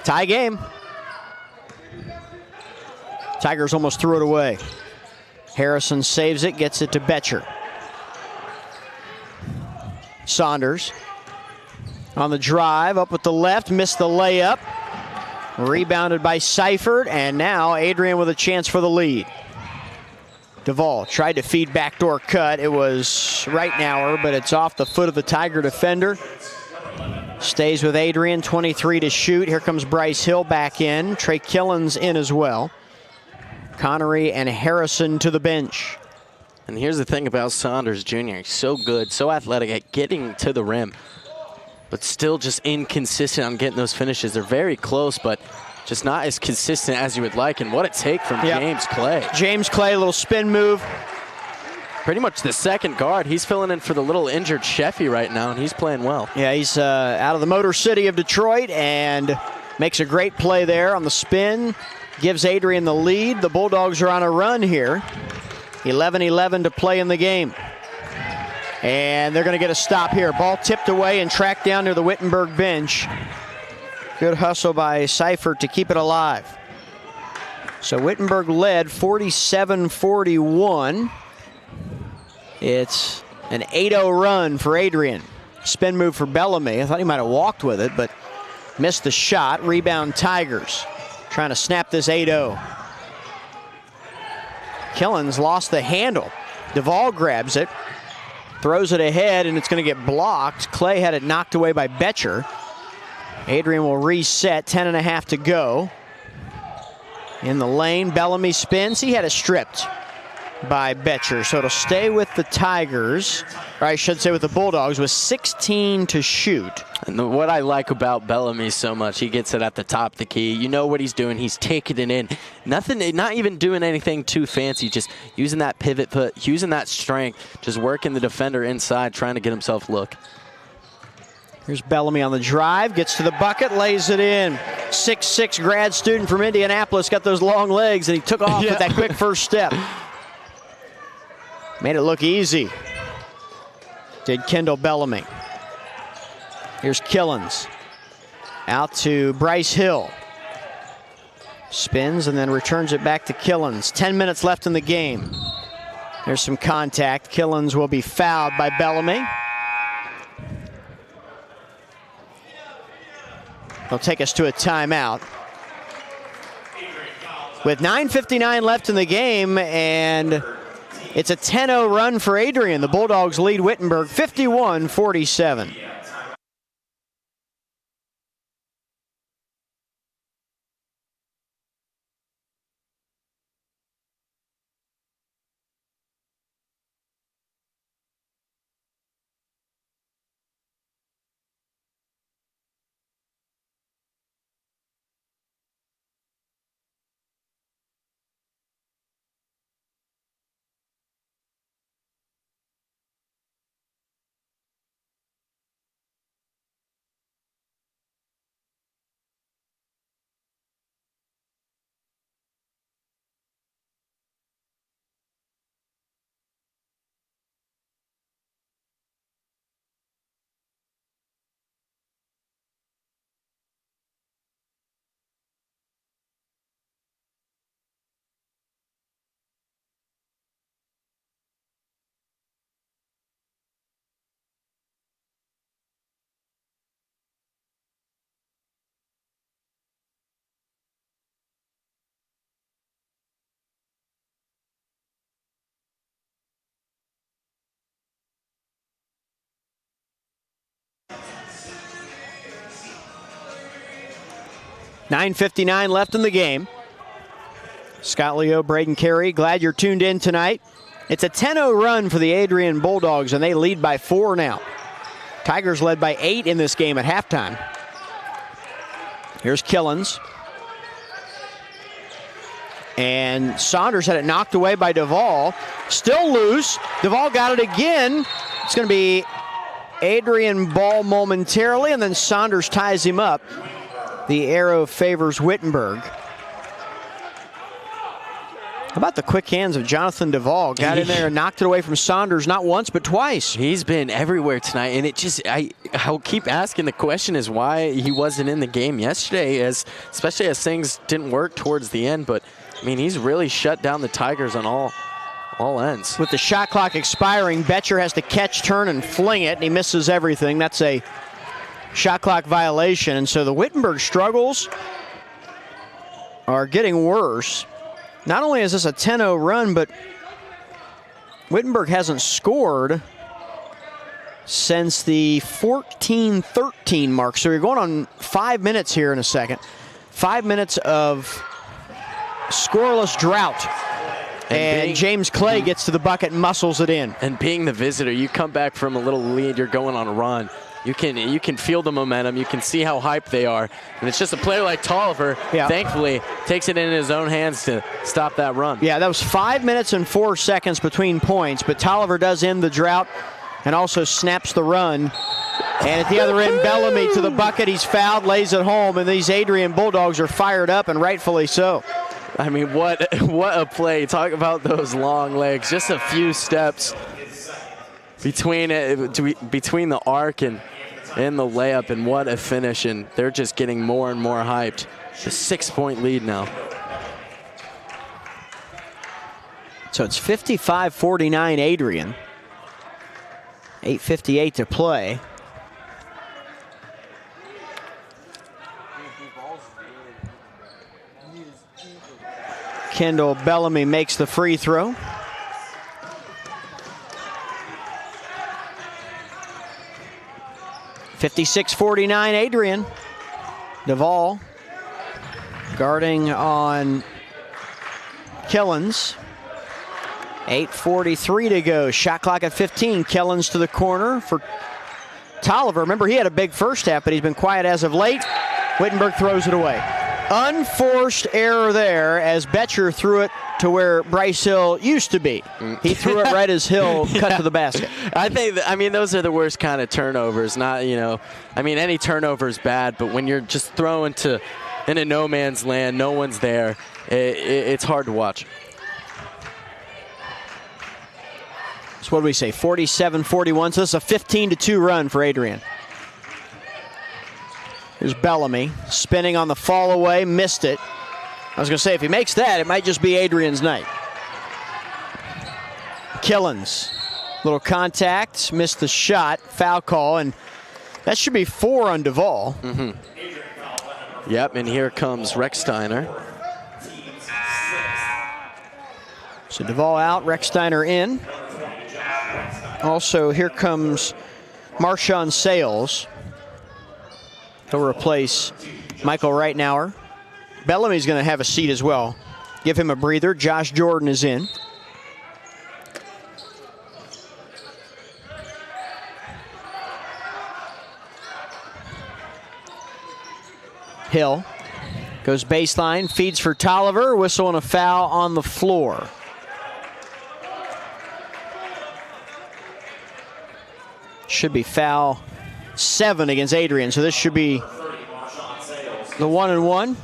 Tie game. Tigers almost threw it away. Harrison saves it, gets it to Betcher. Saunders on the drive, up with the left, missed the layup. Rebounded by Seifert, and now Adrian with a chance for the lead. Duvall tried to feed backdoor cut. It was Reitnauer, but it's off the foot of the Tiger defender. Stays with Adrian, 23 to shoot. Here comes Bryce Hill back in. Trey Killen's in as well. Connery and Harrison to the bench. And here's the thing about Saunders Jr. He's so good, so athletic at getting to the rim, but still just inconsistent on getting those finishes. They're very close, but just not as consistent as you would like. And what a take from James Clay. James Clay, a little spin move. Pretty much the second guard. He's filling in for the little injured Sheffy right now, and he's playing well. Yeah, he's out of the Motor City of Detroit and makes a great play there on the spin. Gives Adrian the lead. The Bulldogs are on a run here. 11-11 to play in the game. And they're going to get a stop here. Ball tipped away and tracked down near the Wittenberg bench. Good hustle by Seifert to keep it alive. So Wittenberg led 47-41. It's an 8-0 run for Adrian. Spin move for Bellamy. I thought he might have walked with it, but missed the shot. Rebound Tigers. Trying to snap this 8-0. Killens lost the handle. Duvall grabs it, throws it ahead, and it's going to get blocked. Clay had it knocked away by Betcher. Adrian will reset, 10.5 to go. In the lane, Bellamy spins. He had it stripped by Betcher, so it'll stay with the Tigers, or I should say with the Bulldogs, with 16 to shoot. And what I like about Bellamy so much, he gets it at the top of the key. You know what he's doing. He's taking it in. Nothing, not even doing anything too fancy, just using that pivot foot, using that strength, just working the defender inside, trying to get himself look. Here's Bellamy on the drive, gets to the bucket, lays it in. 6'6" grad student from Indianapolis, got those long legs, and he took off with that quick first step. Made it look easy. Did Kendall Bellamy. Here's Killens. Out to Bryce Hill. Spins and then returns it back to Killens. 10 minutes left in the game. There's some contact. Killens will be fouled by Bellamy. They'll take us to a timeout. With 9:59 left in the game, and it's a 10-0 run for Adrian. The Bulldogs lead Wittenberg 51-47. .9:59 left in the game. Scott Leo, Braden Carey, glad you're tuned in tonight. It's a 10-0 run for the Adrian Bulldogs, and they lead by 4 now. Tigers led by 8 in this game at halftime. Here's Killens. And Saunders had it knocked away by Duvall. Still loose. Duvall got it again. It's going to be Adrian ball momentarily, and then Saunders ties him up. The arrow favors Wittenberg. How about the quick hands of Jonathan Duvall? Got in there and knocked it away from Saunders, not once, but twice. He's been everywhere tonight, and it just, I'll keep asking the question is why he wasn't in the game yesterday, especially as things didn't work towards the end. But, I mean, he's really shut down the Tigers on all ends. With the shot clock expiring, Betcher has to catch, turn, and fling it, and he misses everything. That's a shot clock violation, and so the Wittenberg struggles are getting worse. Not only is this a 10-0 run, but Wittenberg hasn't scored since the 14-13 mark. So you're going on 5 minutes here in a second. 5 minutes of scoreless drought. And James Clay gets to the bucket and muscles it in. And being the visitor, you come back from a little lead, you're going on a run. You can feel the momentum. You can see how hyped they are. And it's just a player like Tolliver, thankfully, takes it in his own hands to stop that run. Yeah, that was 5 minutes and 4 seconds between points, but Tolliver does end the drought and also snaps the run. And at the other end, Bellamy to the bucket. He's fouled, lays it home, and these Adrian Bulldogs are fired up, and rightfully so. I mean, what a play. Talk about those long legs. Just a few steps between the arc and the layup, and what a finish. And they're just getting more and more hyped. The 6-point lead now. So it's 55-49 Adrian. 8:58 to play. Kendall Bellamy makes the free throw. (56-49) Adrian. Duvall guarding on Killens. 8:43 to go. Shot clock at 15. Killens to the corner for Tolliver. Remember, he had a big first half, but he's been quiet as of late. Wittenberg throws it away. Unforced error there as Betcher threw it to where Bryce Hill used to be. He threw it right as Hill cut to the basket. I mean, those are the worst kind of turnovers. Not, any turnover is bad, but when you're just throwing into no man's land, no one's there, it's hard to watch. So what do we say, 47-41? So this is a 15-2 run for Adrian. Here's Bellamy spinning on the fall away, missed it. I was going to say, if he makes that, it might just be Adrian's night. Killens, little contact, missed the shot, foul call, and that should be 4 on Duvall. Yep, and here comes Rechsteiner. So Duvall out, Rechsteiner in. Also, here comes Marshawn Sales. He'll replace Michael Reitnauer. Bellamy's going to have a seat as well. Give him a breather. Josh Jordan is in. Hill goes baseline, feeds for Tolliver. Whistle and a foul on the floor. Should be foul 7 against Adrian, so this should be the 1-and-1.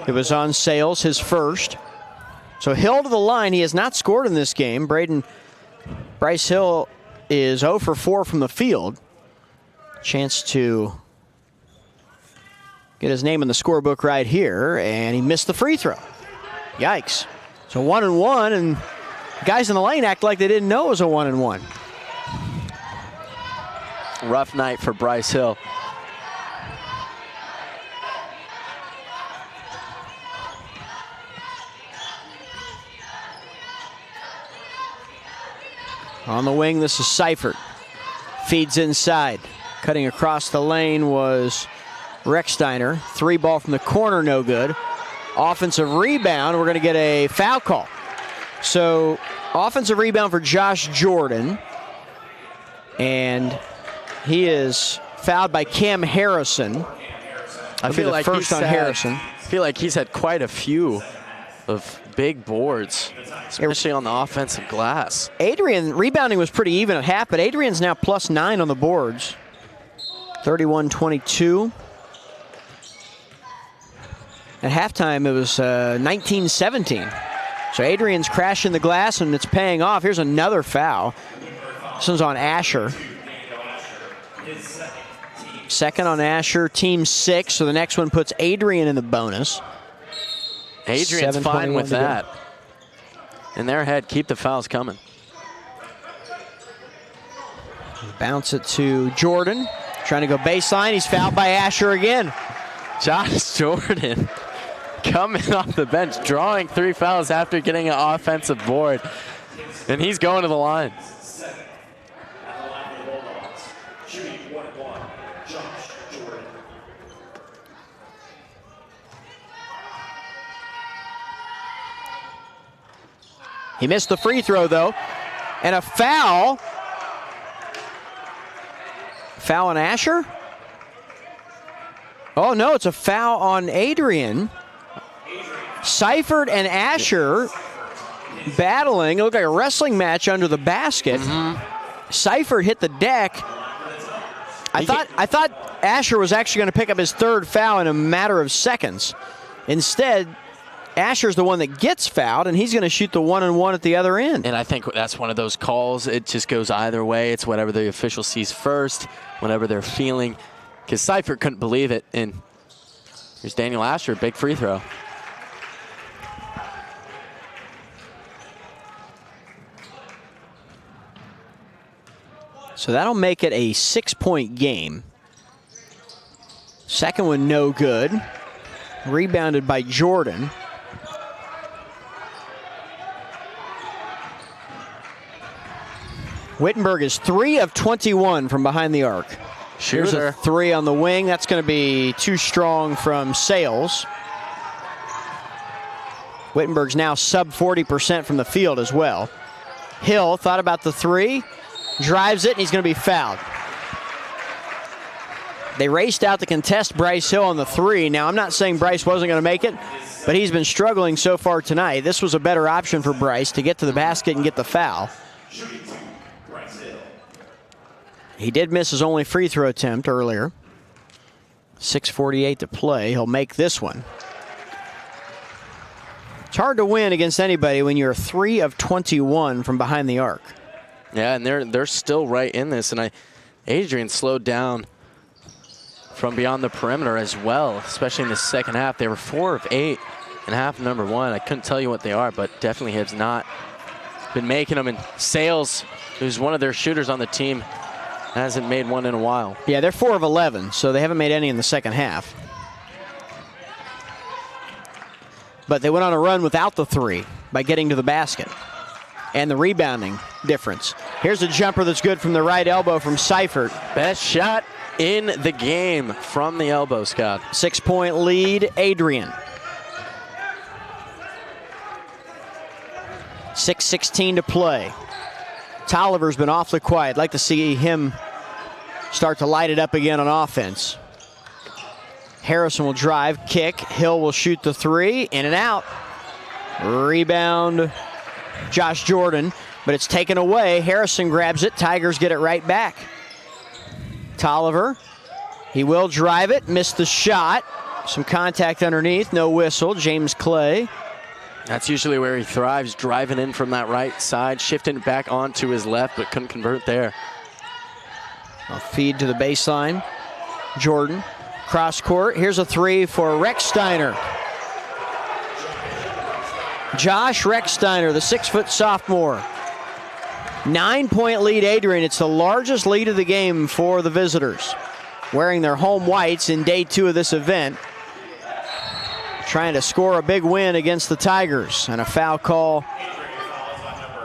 It was on Sales, his first. So Hill to the line. He has not scored in this game. Bryce Hill is 0 for 4 from the field. Chance to get his name in the scorebook right here, and he missed the free throw. Yikes. So 1-and-1, and guys in the lane act like they didn't know it was a 1-and-1. Rough night for Bryce Hill. On the wing, this is Seifert. Feeds inside. Cutting across the lane was Rechsteiner. 3 ball from the corner, no good. Offensive rebound, we're going to get a foul call. So, offensive rebound for Josh Jordan. And he is fouled by Cam Harrison. I feel like first on Harrison. I feel like he's had quite a few of big boards, especially on the offensive glass. Adrian, rebounding was pretty even at half, but Adrian's now +9 on the boards. 31-22. At halftime, it was 19-17. So Adrian's crashing the glass, and it's paying off. Here's another foul. This one's on Asher. Second on Asher, team 6. So the next one puts Adrian in the bonus. Adrian's fine with that. In their head, keep the fouls coming. Bounce it to Jordan. Trying to go baseline. He's fouled by Asher again. Josh Jordan coming off the bench, drawing 3 fouls after getting an offensive board. And he's going to the line. At the line for the Bulldogs, shooting 1-1, Josh Jordan. He missed the free throw, though. And a foul. Foul on Asher? Oh, no, it's a foul on Adrian. Seifert and Asher battling. It looked like a wrestling match under the basket. Seifert hit the deck. I thought Asher was actually going to pick up his 3rd foul in a matter of seconds. Instead, Asher's the one that gets fouled, and he's going to shoot the 1-and-1 at the other end. And I think that's one of those calls. It just goes either way. It's whatever the official sees first, whatever they're feeling. Because Seifert couldn't believe it. And here's Daniel Asher, big free throw. So that'll make it a 6-point game. Second one no good. Rebounded by Jordan. Wittenberg is 3 of 21 from behind the arc. Here's a 3 on the wing. That's going to be too strong from Sales. Wittenberg's now sub 40% from the field as well. Hill thought about the 3, drives it, and he's going to be fouled. They raced out to contest Bryce Hill on the 3. Now, I'm not saying Bryce wasn't going to make it, but he's been struggling so far tonight. This was a better option for Bryce to get to the basket and get the foul. He did miss his only free throw attempt earlier. 6:48 to play. He'll make this one. It's hard to win against anybody when you're 3 of 21 from behind the arc. Yeah, and they're still right in this. And Adrian slowed down from beyond the perimeter as well, especially in the second half. They were 4 of 8 in half number 1. I couldn't tell you what they are, but definitely has not been making them. And Sales, who's one of their shooters on the team, hasn't made one in a while. Yeah, they're 4 of 11, so they haven't made any in the second half. But they went on a run without the 3 by getting to the basket. And the rebounding difference. Here's a jumper that's good from the right elbow from Seifert. Best shot in the game from the elbow, Scott. 6-point lead, Adrian. 6:16 to play. Tolliver's been awfully quiet. I'd like to see him start to light it up again on offense. Harrison will drive, kick. Hill will shoot the 3, in and out. Rebound, Josh Jordan, but it's taken away. Harrison grabs it. Tigers get it right back. Tolliver, he will drive it, missed the shot. Some contact underneath, no whistle. James Clay. That's usually where he thrives, driving in from that right side, shifting it back onto his left, but couldn't convert there. A feed to the baseline. Jordan, cross court. Here's a 3 for Rechsteiner. Josh Rechsteiner, the 6-foot sophomore. 9-point lead, Adrian. It's the largest lead of the game for the visitors. Wearing their home whites in day 2 of this event. Trying to score a big win against the Tigers. And a foul call.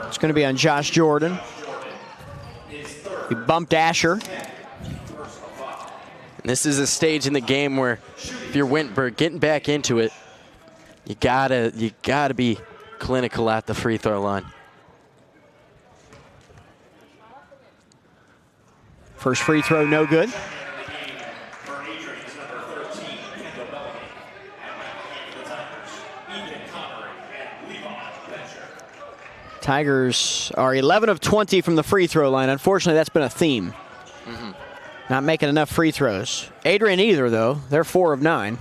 It's going to be on Josh Jordan. He bumped Asher. And this is a stage in the game where if you're Wittenberg getting back into it, you gotta be clinical at the free throw line. First free throw, no good. Tigers are 11 of 20 from the free throw line. Unfortunately, that's been a theme. Not making enough free throws. Adrian either, though. They're 4 of 9.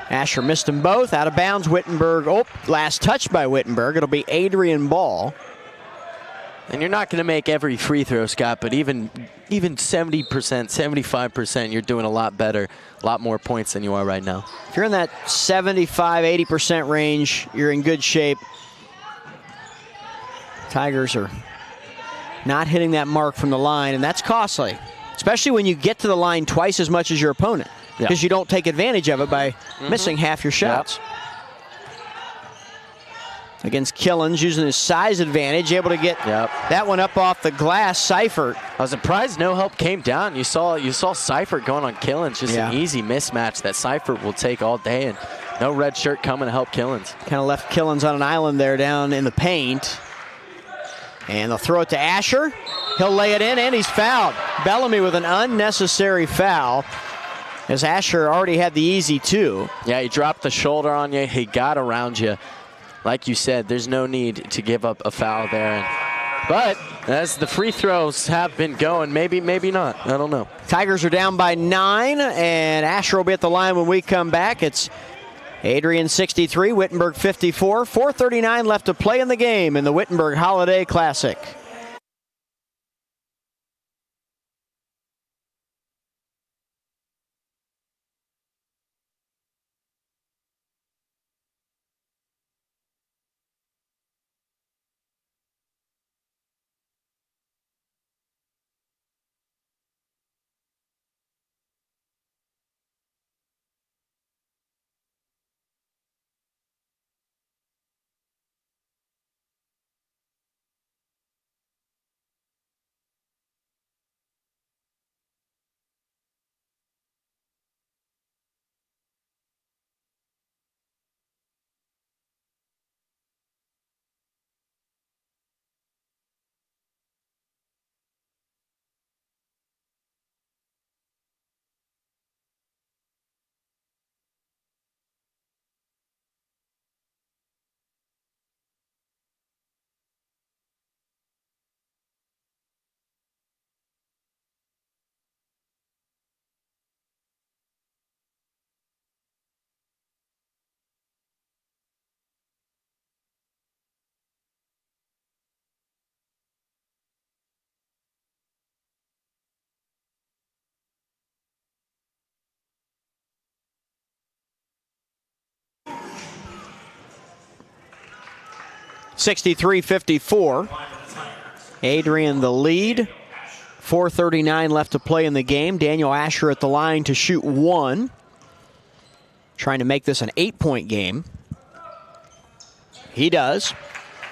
Asher missed them both. Out of bounds, Wittenberg. Oh, last touch by Wittenberg. It'll be Adrian ball. And you're not going to make every free throw, Scott, but even 70%, 75%, you're doing a lot better, a lot more points than you are right now. If you're in that 75, 80% range, you're in good shape. Tigers are not hitting that mark from the line, and that's costly, especially when you get to the line twice as much as your opponent, because you don't take advantage of it by missing half your shots. Against Killens, using his size advantage, able to get that one up off the glass. Seifert. I was surprised no help came down. You saw Seifert going on Killens, just an easy mismatch that Seifert will take all day, and no red shirt coming to help Killens. Kind of left Killens on an island there down in the paint. And they'll throw it to Asher. He'll lay it in, and he's fouled. Bellamy with an unnecessary foul, as Asher already had the easy 2. Yeah, he dropped the shoulder on you. He got around you. Like you said, there's no need to give up a foul there. But as the free throws have been going, maybe not. I don't know. Tigers are down by 9, and Asher will be at the line when we come back. It's Adrian 63, Wittenberg 54. 4:39 left to play in the game in the Wittenberg Holiday Classic. 63-54. Adrian the lead. 4:39 left to play in the game. Daniel Asher at the line to shoot one. Trying to make this an 8-point game. He does.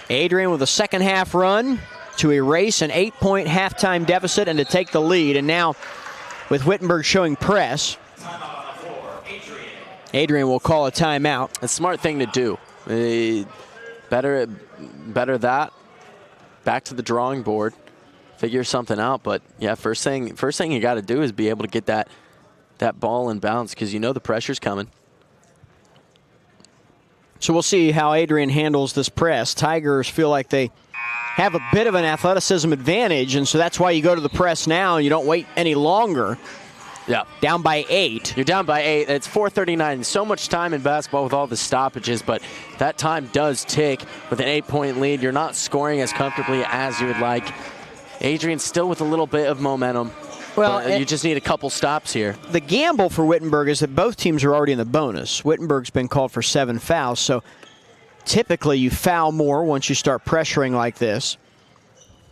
Adrian with a second half run to erase an 8-point halftime deficit and to take the lead. And now with Wittenberg showing press, Adrian will call a timeout. A smart thing to do. Better that. Back to the drawing board. Figure something out. But yeah, first thing you got to do is be able to get that ball in bounds because you know the pressure's coming. So we'll see how Adrian handles this press. Tigers feel like they have a bit of an athleticism advantage, and so that's why you go to the press now and you don't wait any longer. Yeah. Down by 8. You're down by 8. It's 4:39. So much time in basketball with all the stoppages, but that time does tick with an 8-point lead. You're not scoring as comfortably as you would like. Adrian's still with a little bit of momentum. Well, you just need a couple stops here. The gamble for Wittenberg is that both teams are already in the bonus. Wittenberg's been called for 7 fouls, so typically you foul more once you start pressuring like this.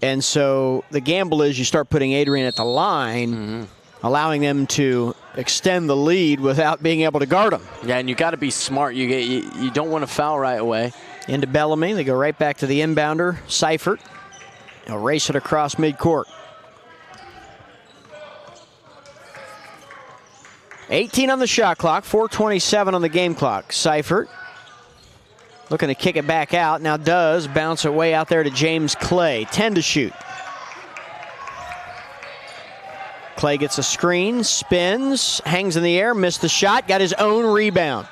And so the gamble is you start putting Adrian at the line, allowing them to extend the lead without being able to guard him. Yeah, and you got to be smart. You don't want to foul right away. Into Bellamy. They go right back to the inbounder, Seifert. He'll race it across midcourt. 18 on the shot clock, 4:27 on the game clock. Seifert looking to kick it back out. Now does bounce it way out there to James Clay. 10 to shoot. Clay gets a screen, spins, hangs in the air, missed the shot, got his own rebound.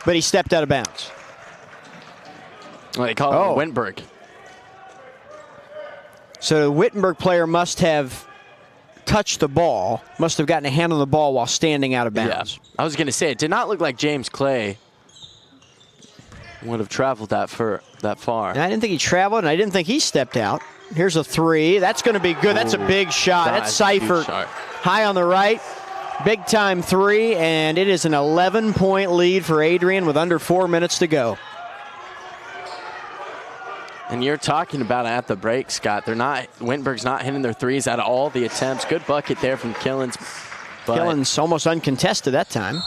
But he stepped out of bounds. Well, they call it Wittenberg. So the Wittenberg player must have touched the ball, must have gotten a hand on the ball while standing out of bounds. Yeah. I was going to say, it did not look like James Clay would have traveled that far. And I didn't think he traveled, and I didn't think he stepped out. Here's a 3. That's going to be good. That's a big shot. That's Seifert high on the right. Big time 3, and it is an 11-point lead for Adrian with under 4 minutes to go. And you're talking about it at the break, Scott. Wittenberg's not hitting their threes out of all the attempts. Good bucket there from Killens. Killens almost uncontested that time.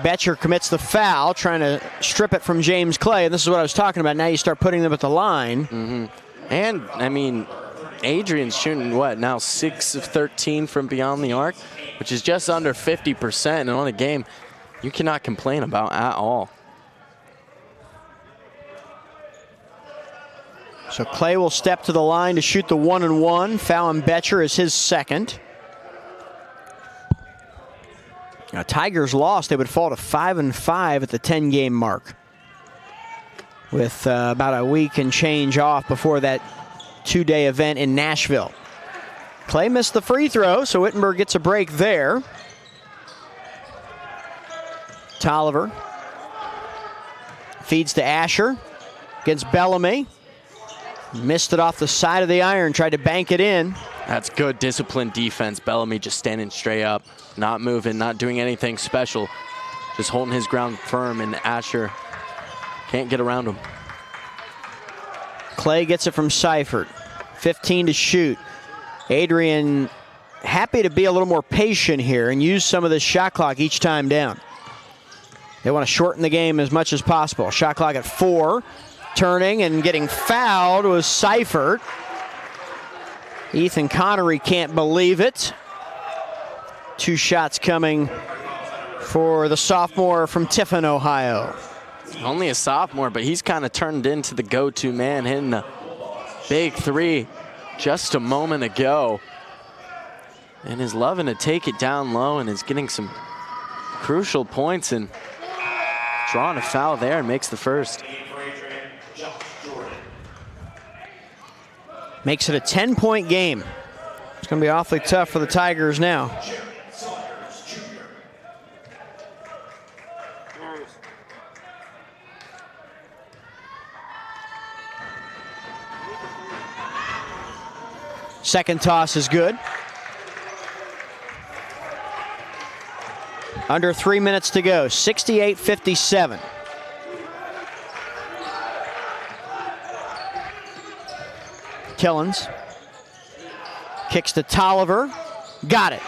Betcher commits the foul, trying to strip it from James Clay. And this is what I was talking about. Now you start putting them at the line. And, I mean, Adrian's shooting, now 6 of 13 from beyond the arc, which is just under 50%. And on a game you cannot complain about at all. So Clay will step to the line to shoot the 1-and-1. Fallon Betcher is his second. Now, Tigers lost. They would fall to 5-5 at the 10-game mark, with about a week and change off before that 2-day event in Nashville. Clay missed the free throw, so Wittenberg gets a break there. Tolliver feeds to Asher against Bellamy. Missed it off the side of the iron, tried to bank it in. That's good disciplined defense. Bellamy just standing straight up, not moving, not doing anything special. Just holding his ground firm, and Asher can't get around him. Clay gets it from Seifert. 15 to shoot. Adrian happy to be a little more patient here and use some of this shot clock each time down. They want to shorten the game as much as possible. Shot clock at 4. Turning and getting fouled was Seifert. Ethan Connery can't believe it. 2 shots coming for the sophomore from Tiffin, Ohio. Only a sophomore, but he's kind of turned into the go-to man, hitting a big 3 just a moment ago. And is loving to take it down low and is getting some crucial points and drawing a foul there and makes the first. Makes it a 10-point game. It's going to be awfully tough for the Tigers now. Second toss is good. Under 3 minutes to go, 68-57. Killens kicks to Tolliver. Got it.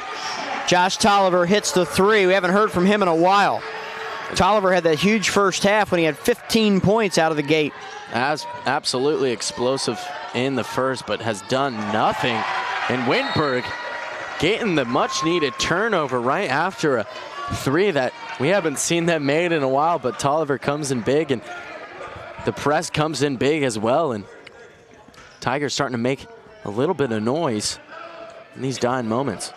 Josh Tolliver hits the three. We haven't heard from him in a while. Tolliver had that huge first half when he had 15 points out of the gate. As absolutely explosive in the first, but has done nothing. And Wittenberg getting the much-needed turnover right after a three that we haven't seen them made in a while, but Tolliver comes in big, and the press comes in big as well, and Tigers starting to make a little bit of noise in these dying moments.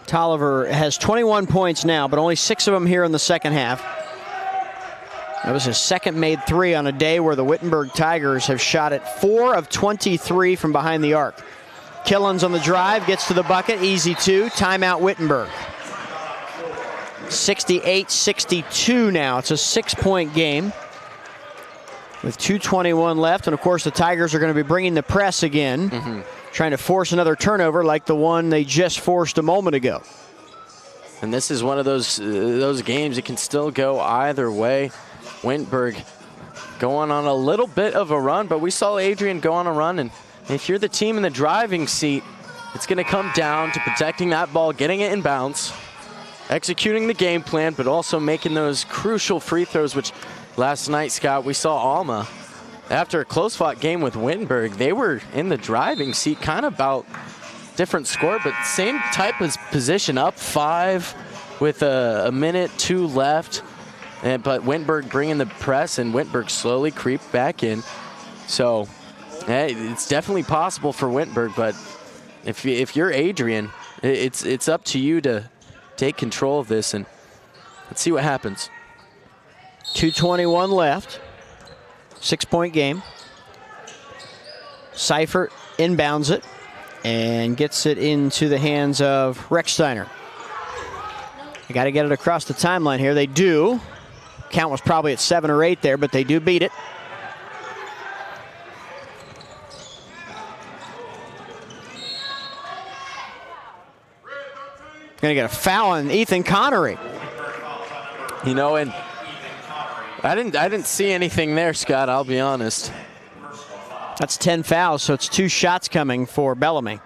Tolliver has 21 points now, but only 6 of them here in the second half. That was his second made three on a day where the Wittenberg Tigers have shot at 4 of 23 from behind the arc. Killens on the drive, gets to the bucket, easy two, timeout Wittenberg. 68-62 now, it's a 6-point game with 2:21 left, and of course the Tigers are going to be bringing the press again, trying to force another turnover like the one they just forced a moment ago. And this is one of those games that can still go either way. Wittenberg going on a little bit of a run, but we saw Adrian go on a run, and if you're the team in the driving seat, it's going to come down to protecting that ball, getting it in bounds, executing the game plan, but also making those crucial free throws, which last night, Scott, we saw Alma. After a close-fought game with Wittenberg, they were in the driving seat, kind of about different score, but same type of position, up 5 with a minute 2 left. But Wittenberg bringing the press, and Wittenberg slowly creeped back in. So hey, it's definitely possible for Wittenberg, but if you're Adrian, it's up to you to take control of this, and let's see what happens. 2:21 left. 6-point game. Seifert inbounds it and gets it into the hands of Rechsteiner. They got to get it across the timeline here. They do. Count was probably at 7 or 8 there, but they do beat it. Gonna get a foul on Ethan Connery. You know, and I didn't see anything there, Scott, I'll be honest. That's 10 fouls, so it's 2 shots coming for Bellamy.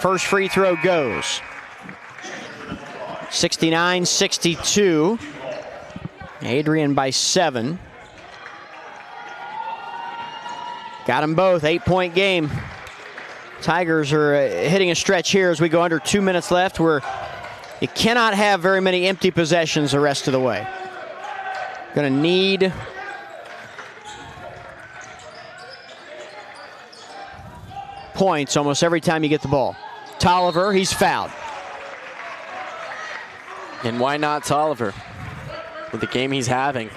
First free throw goes. 69-62. Adrian by 7. Got them both, 8-point game. Tigers are hitting a stretch here as we go under 2 minutes left, where you cannot have very many empty possessions the rest of the way. Gonna need points almost every time you get the ball. Tolliver, he's fouled. And why not Tolliver? With the game he's having,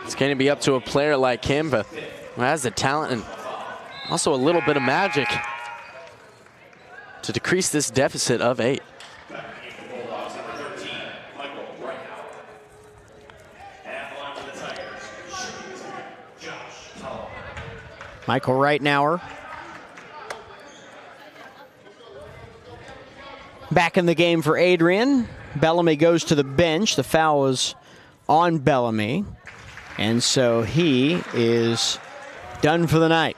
it's going to be up to a player like him, but who has the talent and also a little bit of magic to decrease this deficit of 8. Michael Reitnauer back in the game for Adrian. Bellamy goes to the bench. The foul was on Bellamy, and so he is done for the night.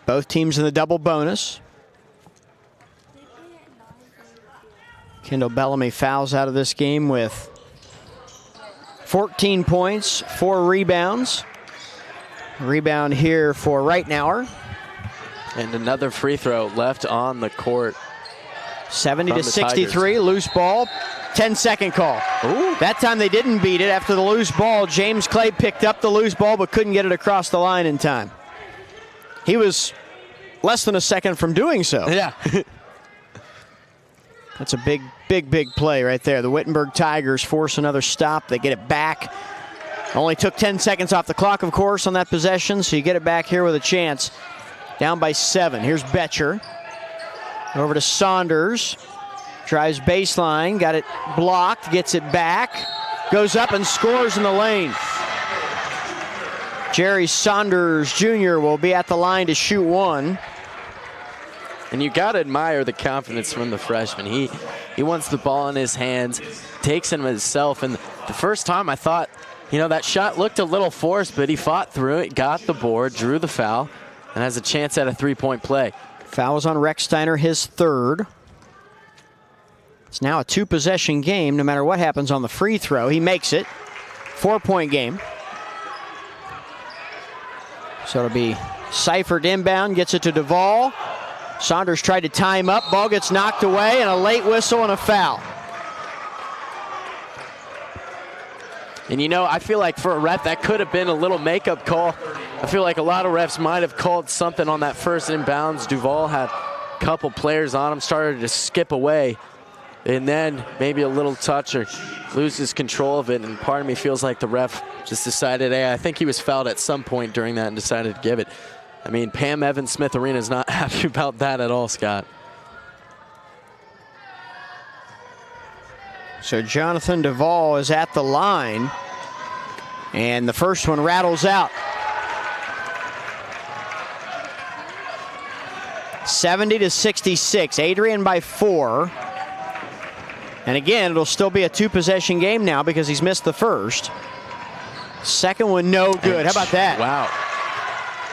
Both teams in the double bonus. Kendall Bellamy fouls out of this game with 14 points, 4 rebounds. Rebound here for Reitnauer. And another free throw left on the court. 70-63, loose ball, 10-second call. Ooh. That time they didn't beat it. After the loose ball, James Clay picked up the loose ball but couldn't get it across the line in time. He was less than a second from doing so. Yeah. That's a big play right there. The Wittenberg Tigers force another stop. They get it back. Only took 10 seconds off the clock, of course, on that possession, so you get it back here with a chance. Down by 7. Here's Betcher. Over to Saunders. Drives baseline. Got it blocked. Gets it back. Goes up and scores in the lane. Jerry Saunders Jr. will be at the line to shoot one. And you got to admire the confidence from the freshman. He wants the ball in his hands, takes it himself. And the first time I thought, you know, that shot looked a little forced, but he fought through it, got the board, drew the foul, and has a chance at a three-point play. Foul is on Rechsteiner, his third. It's now a two-possession game, no matter what happens on the free throw. He makes it. 4-point game. So it'll be Seifert inbound, gets it to Duvall. Saunders tried to tie him up. Ball gets knocked away, and a late whistle and a foul. And you know, I feel like for a ref, that could have been a little makeup call. I feel like a lot of refs might have called something on that first inbounds. Duvall had a couple players on him, started to skip away, and then maybe a little touch or loses control of it. And part of me feels like the ref just decided, hey, I think he was fouled at some point during that and decided to give it. I mean, Pam Evans Smith Arena is not happy about that at all, Scott. So Jonathan Duvall is at the line, and the first one rattles out. 70-66, Adrian by 4. And again, it'll still be a two-possession game now because he's missed the first. Second one, no good. How about that? Wow.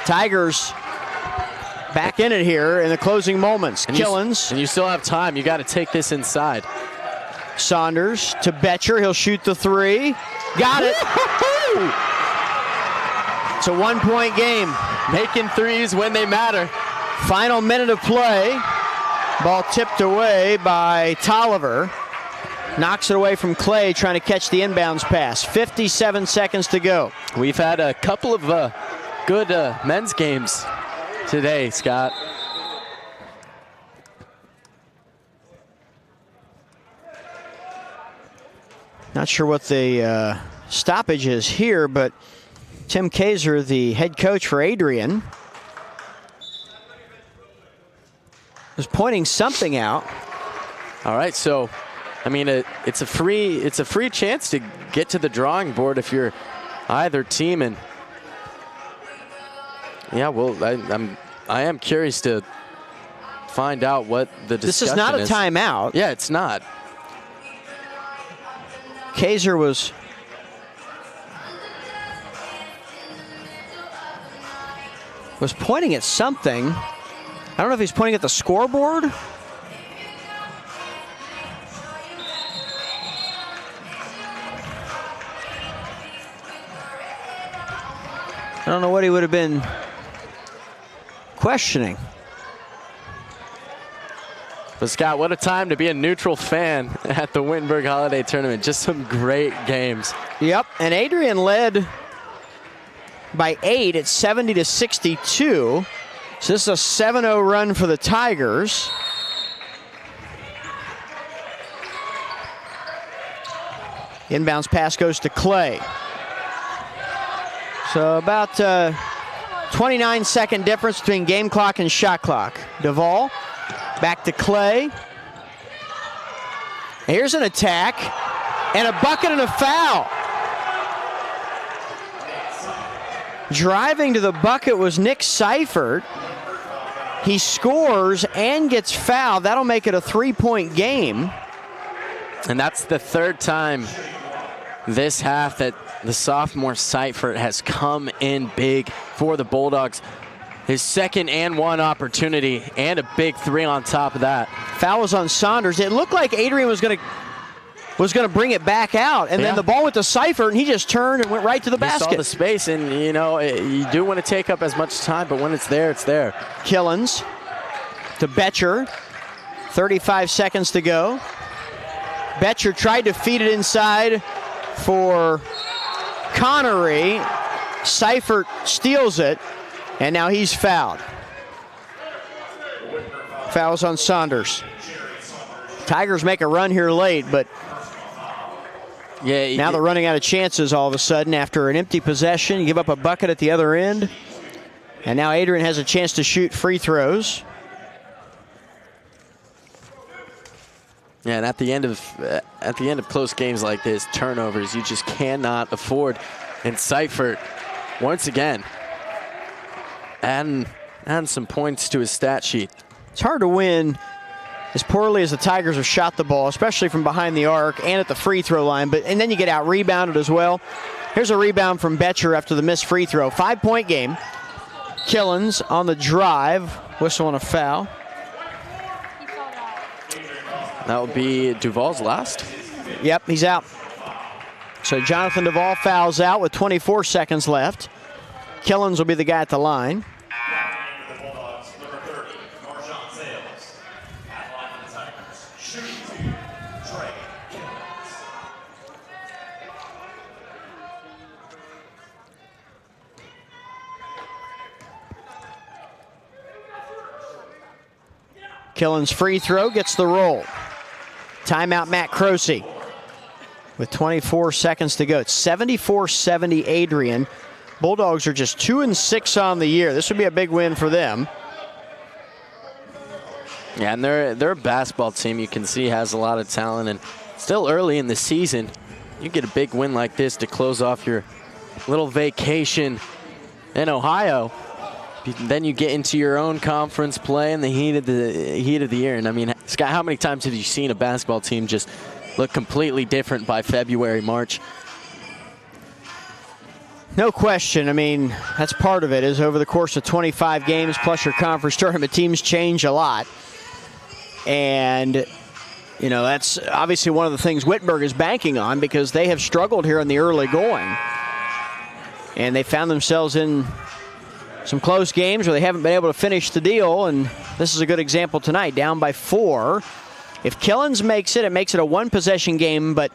Tigers back in it here in the closing moments. Killens. And you still have time. You got to take this inside. Saunders to Betcher. He'll shoot the three. Got it. It's a 1-point game. Making threes when they matter. Final minute of play. Ball tipped away by Tolliver. Knocks it away from Clay, trying to catch the inbounds pass. 57 seconds to go. We've had a couple of good men's games today, Scott. Not sure what the stoppage is here, but Tim Kaiser, the head coach for Adrian, was pointing something out. All right, so I mean, it's a free chance to get to the drawing board if you're either team. And yeah, well, I am curious to find out what the discussion is. This is not a timeout. Yeah, it's not. Kaiser was pointing at something. I don't know if he's pointing at the scoreboard. I don't know what he would have been questioning. But Scott, what a time to be a neutral fan at the Wittenberg Holiday Tournament. Just some great games. Yep, and Adrian led by 8 at 70-62. So this is a 7-0 run for the Tigers. Inbounds pass goes to Clay. So about 29-second difference between game clock and shot clock. Duvall back to Clay. Here's an attack and a bucket and a foul. Driving to the bucket was Nick Seifert. He scores and gets fouled. That'll make it a 3-point game. And that's the third time this half that the sophomore Seifert has come in big for the Bulldogs. His second and one opportunity and a big three on top of that. Foul was on Saunders. It looked like Adrian was going to bring it back out, and then the ball went to Seifert, and he just turned and went right to the basket. He saw the space, and you know, you do want to take up as much time, but when it's there, it's there. Killens to Betcher. 35 seconds to go. Betcher tried to feed it inside for Connery. Seifert steals it, and now he's fouled. Fouls on Saunders. Tigers make a run here late, but now they're running out of chances all of a sudden after an empty possession. You give up a bucket at the other end, and now Adrian has a chance to shoot free throws. Yeah, and at the end of close games like this, turnovers you just cannot afford. And Seifert, once again, adding some points to his stat sheet. It's hard to win as poorly as the Tigers have shot the ball, especially from behind the arc and at the free throw line, and then you get out rebounded as well. Here's a rebound from Betcher after the missed free throw. 5-point game. Killens on the drive. Whistle on a foul. That would be Duvall's last. Yep, he's out. So Jonathan Duvall fouls out with 24 seconds left. Killens will be the guy at the line. The Bulldogs, number 30, Marshawn Sales. At line for the Tigers, shooting two, Trey Killens. Killens free throw gets the roll. Timeout Matt Croce with 24 seconds to go. It's 74-70 Adrian. Bulldogs are just 2-6 on the year. This would be a big win for them. Yeah, and they're a basketball team you can see has a lot of talent, and still early in the season, you get a big win like this to close off your little vacation in Ohio. Then you get into your own conference play in the heat of the year. And I mean, Scott, how many times have you seen a basketball team just look completely different by February, March? No question. I mean, that's part of it, is over the course of 25 games plus your conference tournament, teams change a lot. And, you know, that's obviously one of the things Wittenberg is banking on, because they have struggled here in the early going. And they found themselves in some close games where they haven't been able to finish the deal, and this is a good example tonight, down by 4. If Killens makes it, it makes it a one-possession game, but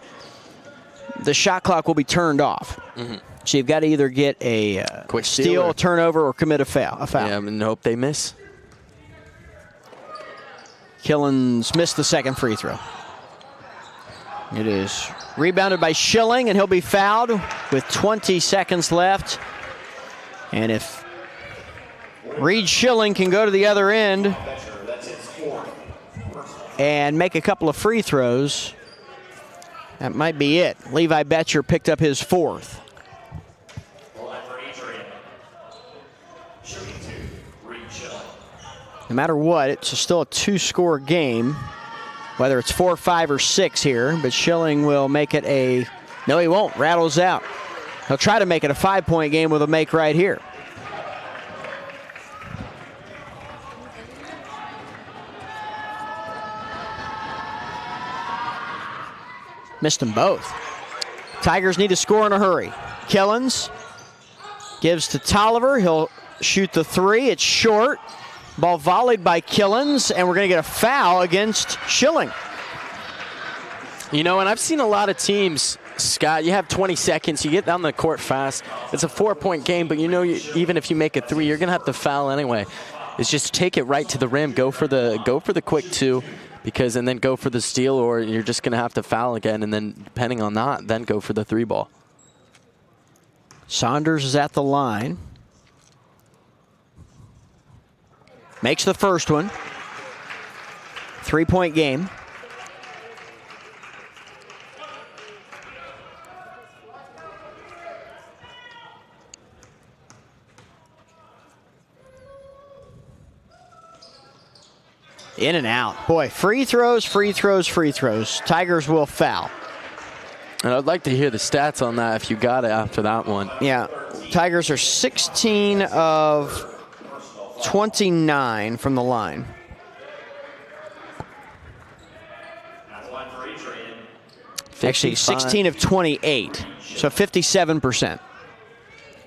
the shot clock will be turned off. Mm-hmm. So you've got to either get a quick steal, turnover, or commit a foul. Yeah, and hope they miss. Killens missed the second free throw. It is rebounded by Schilling, and he'll be fouled with 20 seconds left. And if Reed Schilling can go to the other end and make a couple of free throws, that might be it. Levi Betcher picked up his 4th. No matter what, it's still a 2-score game, whether it's 4, 5, or 6 here, but Schilling will make it a, no, he won't, rattles out. He'll try to make it a 5-point game with a make right here. Missed them both. Tigers need to score in a hurry. Killens gives to Tolliver. He'll shoot the 3. It's short. Ball volleyed by Killens, and we're going to get a foul against Schilling. You know, and I've seen a lot of teams, Scott, you have 20 seconds, you get down the court fast. It's a 4-point game, but you know, even if you make a 3, you're going to have to foul anyway. It's just take it right to the rim, go for the quick 2. And then go for the steal, or you're just going to have to foul again, and then depending on that, then go for the 3 ball. Saunders is at the line. Makes the first one. 3-point game. In and out. Boy, free throws, free throws, free throws. Tigers will foul. And I'd like to hear the stats on that if you got it after that one. Yeah. Tigers are 16 of 29 from the line. Actually, 16 of 28. So 57%.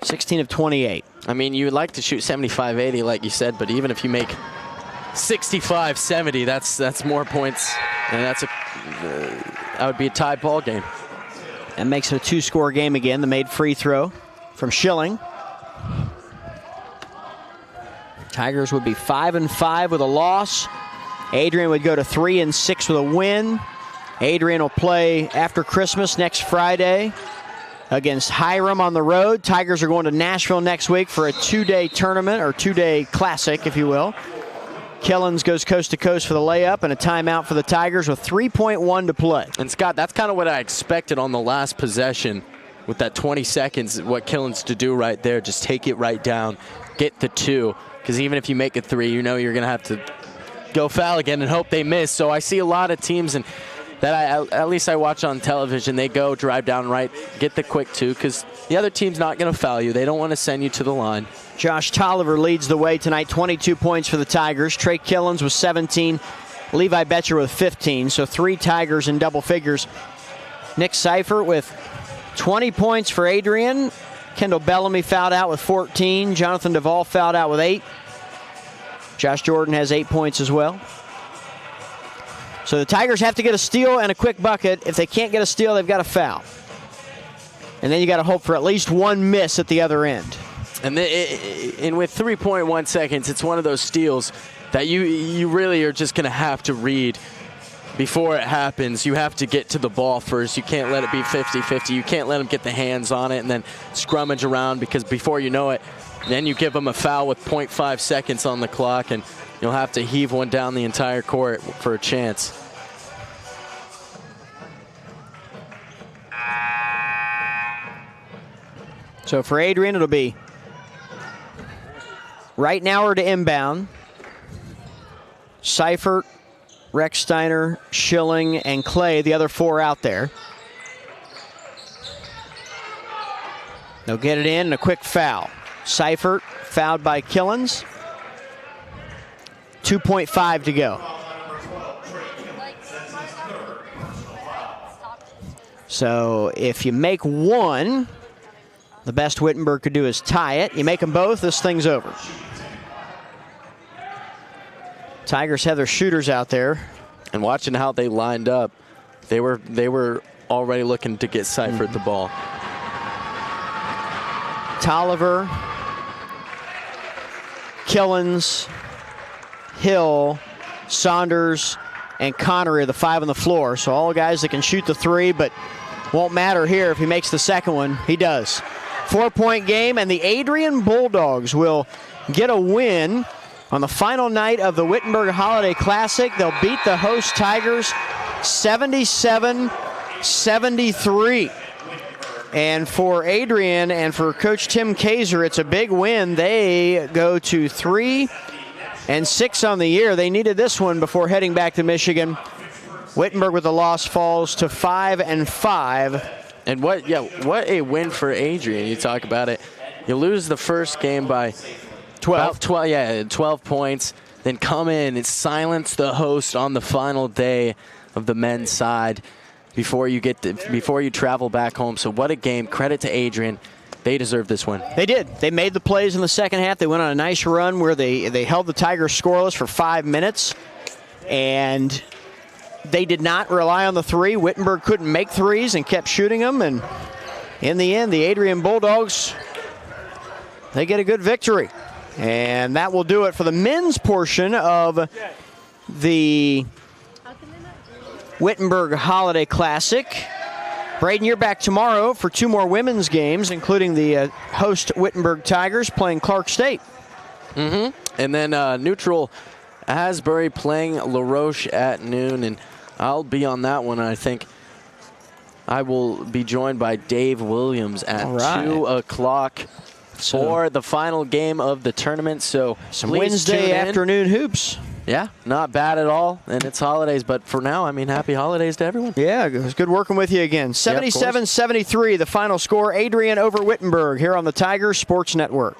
16 of 28. I mean, you would like to shoot 75-80 like you said, but even if you make 65-70, that's more points, and that would be a tie ball game. That makes it a 2-score game again. The made free throw from Schilling. Tigers would be 5-5 with a loss. Adrian would go to 3-6 with a win. Adrian will play after Christmas next Friday against Hiram on the road. Tigers are going to Nashville next week for a 2-day tournament, or 2-day classic, if you will. Killens goes coast to coast for the layup, and a timeout for the Tigers with 3.1 to play. And Scott, that's kind of what I expected on the last possession with that 20 seconds, what Killens to do right there, just take it right down, get the 2, because even if you make a 3, you know you're going to have to go foul again and hope they miss. So I see a lot of teams and that at least I watch on television, they go drive down right, get the quick two, because the other team's not going to foul you. They don't want to send you to the line. Josh Tolliver leads the way tonight, 22 points for the Tigers. Trey Killens with 17, Levi Betcher with 15, so 3 Tigers in double figures. Nick Seifert with 20 points for Adrian. Kendall Bellamy fouled out with 14. Jonathan Duvall fouled out with 8. Josh Jordan has 8 points as well. So the Tigers have to get a steal and a quick bucket. If they can't get a steal, they've got to foul. And then you got to hope for at least one miss at the other end. And with 3.1 seconds, it's one of those steals that you really are just going to have to read before it happens. You have to get to the ball first. You can't let it be 50-50. You can't let them get the hands on it and then scrummage around, because before you know it, then you give them a foul with 0.5 seconds on the clock, and you'll have to heave one down the entire court for a chance. So for Adrian, it'll be right now or to inbound. Seifert, Recksteiner, Schilling, and Clay, the other 4 out there. They'll get it in and a quick foul. Seifert fouled by Killens. 2.5 to go. So if you make one, the best Wittenberg could do is tie it. You make them both, this thing's over. Tigers have their shooters out there. And watching how they lined up, they were already looking to get Seifert the ball. Tolliver, Killens, Hill, Saunders, and Connery are the 5 on the floor. So all guys that can shoot the 3, but won't matter here if he makes the second one. He does. 4-point game, and the Adrian Bulldogs will get a win on the final night of the Wittenberg Holiday Classic. They'll beat the host Tigers 77-73. And for Adrian and for Coach Tim Kaiser, it's a big win. They go to 3-6 on the year. They needed this one before heading back to Michigan. Wittenberg with the loss falls to 5-5. And what a win for Adrian. You talk about it. You lose the first game by 12 points, then come in and silence the host on the final day of the men's side before you travel back home. So what a game. Credit to Adrian. They deserve this win. They did. They made the plays in the second half. They went on a nice run where they held the Tigers scoreless for 5 minutes, and they did not rely on the 3. Wittenberg couldn't make 3s and kept shooting them, and in the end, the Adrian Bulldogs, they get a good victory. And that will do it for the men's portion of the Wittenberg Holiday Classic. Braden, you're back tomorrow for 2 more women's games, including the host Wittenberg Tigers playing Clark State. And then neutral Asbury playing La Roche at noon, and I'll be on that one. I think I will be joined by Dave Williams at 2 o'clock. For the final game of the tournament. So some Wednesday afternoon hoops. Yeah, not bad at all. And it's holidays, but for now, I mean, happy holidays to everyone. Yeah, it was good working with you again. 77-73, the final score. Adrian over Wittenberg here on the Tigers Sports Network.